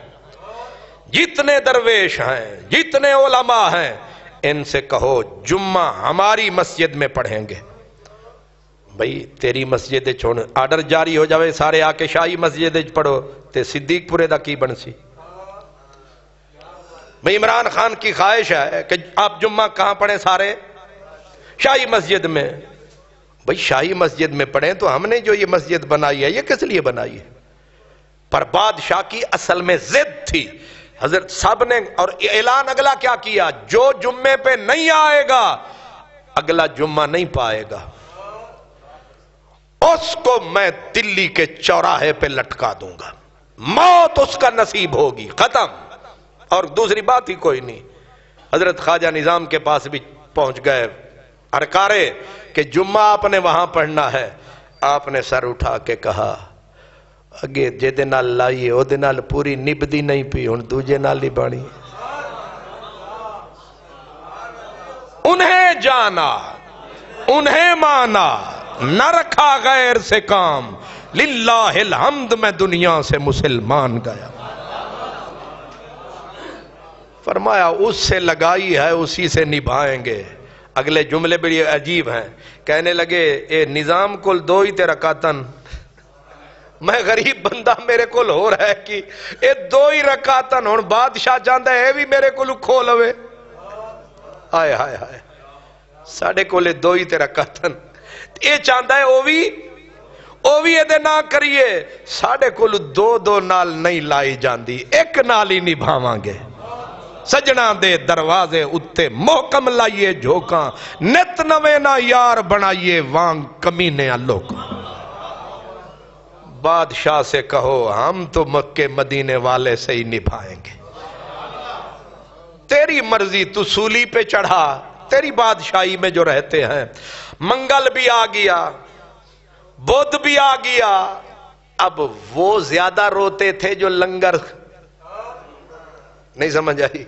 جتنے درویش ہیں، جتنے علماء ہیں، ان سے کہو جمعہ ہماری مسجد میں پڑھیں گے. بھئی تیری مسجد چھوڑ، آرڈر جاری ہو جاوے سارے آ کے شاہی مسجد پڑھو تے صدیق پورے دا کی بن سی. بھئی عمران خان کی خواہش ہے کہ آپ جمعہ کہاں پڑھیں؟ سارے شاہی مسجد میں. بھئی شاہی مسجد میں پڑھیں تو ہم نے جو یہ مسجد بنائی ہے یہ کس لیے بنائی ہے؟ پر بادشاہ کی اصل میں ضد تھی. حضرت صاحب نے اور اعلان اگلا کیا کیا، جو جمعے پہ نہیں آئے گا اگلا جمعہ نہیں پائے گا، اس کو میں دلی کے چوراہے پہ لٹکا دوں گا، موت اس کا نصیب ہوگی، ختم. اور دوسری بات ہی کوئی نہیں. حضرت خواجہ نظام کے پاس بھی پہنچ گئے ارکارے کہ جمعہ آپ نے وہاں پڑھنا ہے. آپ نے سر اٹھا کے کہا اگے جے دے نال لائیے او دے نال پوری نبدی نہیں پی، ہن دوجے نال ہی بانی. انہیں جانا، انہیں مانا، نہ رکھا غیر سے کام، للہ الحمد میں دنیا سے مسلمان گیا. فرمایا اس سے لگائی ہے اسی سے نبھائیں گے. اگلے جملے بڑی عجیب ہیں. کہنے لگے اے نظام کل دو ہی تے رکعتن، میں غریب بندہ میرے کل ہو رہا ہے کہ اے دو ہی رکعتن، ہن بادشاہ چاہتا ہے اے بھی میرے کل کھول ہوئے. آئے ہائے ہائے، ساڑھے کولے دو ہی تے رکعتن، اے چاہتا ہے او بھی اے دے نہ کریے. ساڑھے کل دو دو نال نہیں لائی جاندی، ایک نال ہی نبھاواں گے. سجنا دے دروازے اتے محکم لائیے جھوکاں، نت نوے نہ یار بنائیے وانگ کمینے لوگ. بادشاہ سے کہو ہم تو مکے مدینے والے سے ہی نبھائیں گے. تیری مرضی، تو سولی پہ چڑھا، تیری بادشاہی میں جو رہتے ہیں. منگل بھی آ گیا، بدھ بھی آ گیا. اب وہ زیادہ روتے تھے جو لنگر نہیں سمجھ آئی.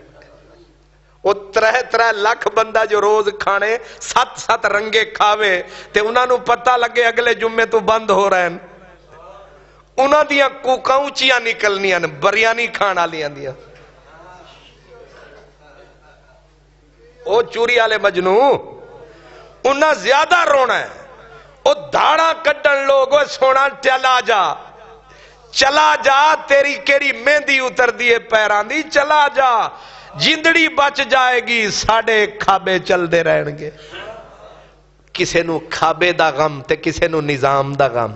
وہ 3 لاکھ بندہ جو روز کھانے 7 رنگے کھاوے تے انہاں نو پتہ لگے اگلے جمعے تو بند ہو رہے ہیں، انہاں دیاں کوکاں اونچیاں نکلنیاں، بریانی کھانا لیاں دیاں. او چوری والے مجنو انہاں زیادہ رونا ہے. او دھاڑا کڈن لوگ سونا چلا جا تیری کیری مہندی اتر دیے پیران دی، چلا جا جندڑی بچ جائے گی، ساڑے کھابے چل دے رہن گے. کسے نو کھابے دا غم تے کسے نو نظام دا غم.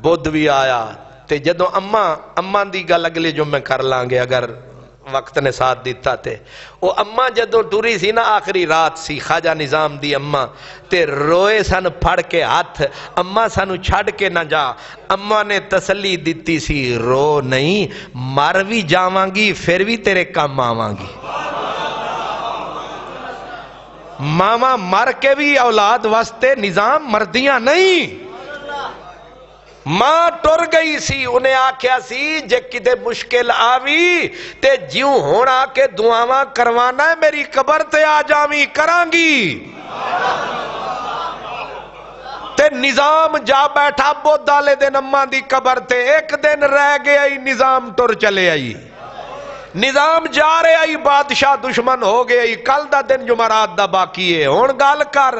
بدھ بھی آیا تے جدو اماں دی گل اگلے جو میں کر لانگے اگر وقت نے ساتھ دیتا تے وہ اما جدوں ٹری سی نا آخری رات سی خواجہ نظام دی اما تے روئے سن پھڑ کے ہاتھ اما سانو چھڑ کے نہ جا اما نے تسلی دیتی سی رو نہیں مر بھی جاواں گی پھر بھی تیرے کام آواں گی ماما مر کے بھی اولاد واسطے نظام مردیاں نہیں ماں ٹر گئی سی انہیں آکھیا سی جے کدے مشکل آوی تے جیوں ہونا کے دعاواں کروانا ہے میری قبر تے آ جاویں کرانگی تے نظام جا بیٹھا بودھا لے دن اماں دی قبر تے ایک دن رہ گیا نظام ٹر چلے آئی نظام جا رہے آئی بادشاہ دشمن ہو گئی کل دا دن جمعرات دا باقی ہے ہون گال کر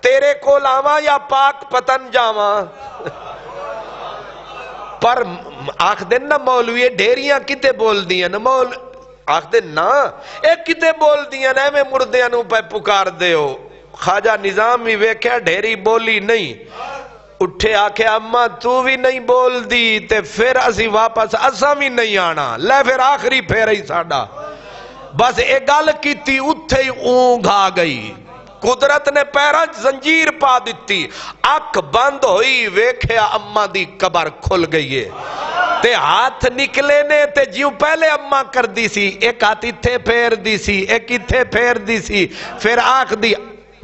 تیرے کو لاواں یا پاک پتن جاواں پر آخ دن نا مولوی ڈھیریاں کتے بول دیاں نا آخ دن نا ایک کتے بول دیاں نا میں مردیاں نو پہ پکار دے ہو خواجہ نظام بھی ویکھیا ڈھیری بولی نہیں اٹھے آکھے اماں تو بھی نہیں بول دی تے پھر اسی واپس اساں بھی نہیں آنا لے پھر آخری پھر ہی ساڑا بس ایک گل کیتی اتھے ہی اونگ آ گئی قدرت نے پیراں زنجیر پا دیتی اک بند ہوئی ویکھیا اماں دی قبر کھل گئی ہے تے ہاتھ نکلے نے تے جیوں پہلے اماں کر دی سی ایک ہاتھ اتھے پھیر دی سی ایک اتھے پھیر دی سی پھر آکھ دی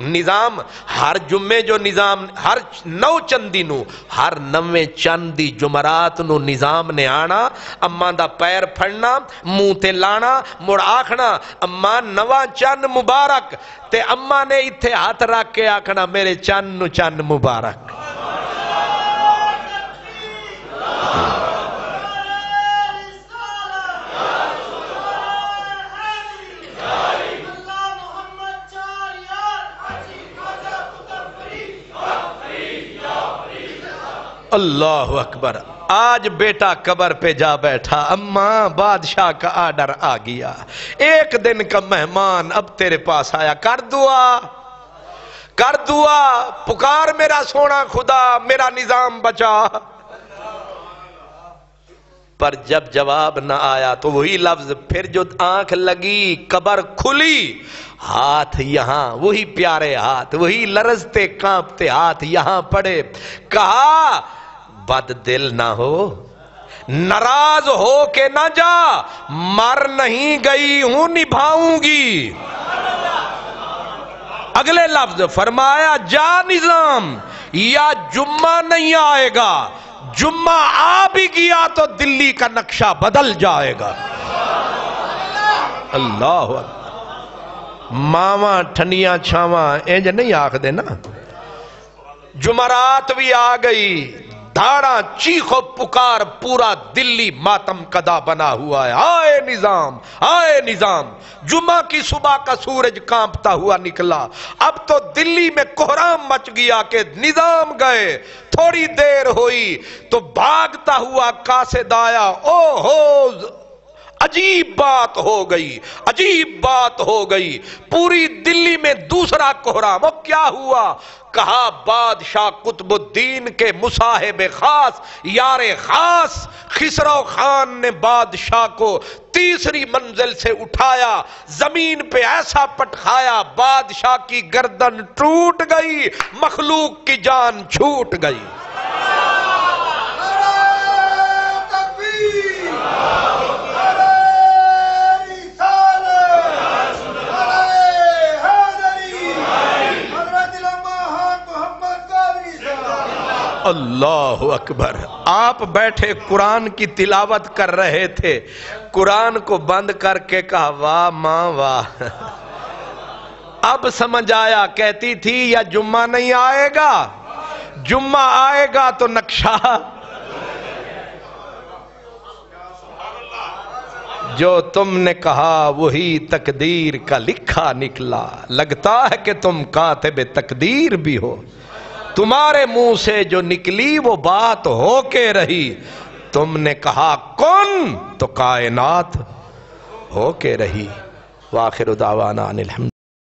نظام ہر جمعے جو نظام ہر نو چندی نو ہر نویں چندی جمعرات نو نظام نے آنا اماں دا پیر پھڑنا منہ تے لانا مڑ آکھنا اماں نواں چند مبارک تے اماں نے اتھے ہاتھ رکھ کے آکھنا میرے چند نو چند مبارک اللہ اکبر آج بیٹا قبر پہ جا بیٹھا اماں بادشاہ کا آرڈر آ گیا ایک دن کا مہمان اب تیرے پاس آیا کر دعا پکار میرا سونا خدا میرا نظام بچا پر جب جواب نہ آیا تو وہی لفظ پھر جو آنکھ لگی قبر کھلی ہاتھ یہاں وہی پیارے ہاتھ وہی لرزتے کانپتے ہاتھ یہاں پڑے کہا بد دل نہ ہو ناراض ہو کے نہ جا مر نہیں گئی ہوں نبھاؤں گی اگلے لفظ فرمایا جا نظام یا جمعہ نہیں آئے گا جمعہ آ بھی گیا تو دلی کا نقشہ بدل جائے گا اللہ ماما ٹھنیاں چھاواں اینج نہیں آکھ دے نا جمعرات بھی آ گئی دھاڑا چیخو پکار پورا دلی ماتم کدا بنا ہوا ہے آئے نظام جمعہ کی صبح کا سورج کانپتا ہوا نکلا اب تو دلی میں کوہرام مچ گیا کہ نظام گئے تھوڑی دیر ہوئی تو بھاگتا ہوا قاصد آیا او ہو عجیب بات ہو گئی پوری دلی میں دوسرا کوہرام وہ کیا ہوا کہا بادشاہ قطب الدین کے مصاحب خاص یار خاص خسرو خان نے بادشاہ کو تیسری منزل سے اٹھایا زمین پہ ایسا پٹخایا بادشاہ کی گردن ٹوٹ گئی مخلوق کی جان چھوٹ گئی اللہ اکبر آپ بیٹھے قرآن کی تلاوت کر رہے تھے قرآن کو بند کر کے کہا واہ ماں واہ اب سمجھ آیا کہتی تھی یا جمعہ نہیں آئے گا جمعہ آئے گا تو نقشہ جو تم نے کہا وہی تقدیر کا لکھا نکلا لگتا ہے کہ تم کاتب تقدیر بھی ہو تمہارے منہ سے جو نکلی وہ بات ہو کے رہی تم نے کہا کن تو کائنات ہو کے رہی وآخر دعوانا ان الحمد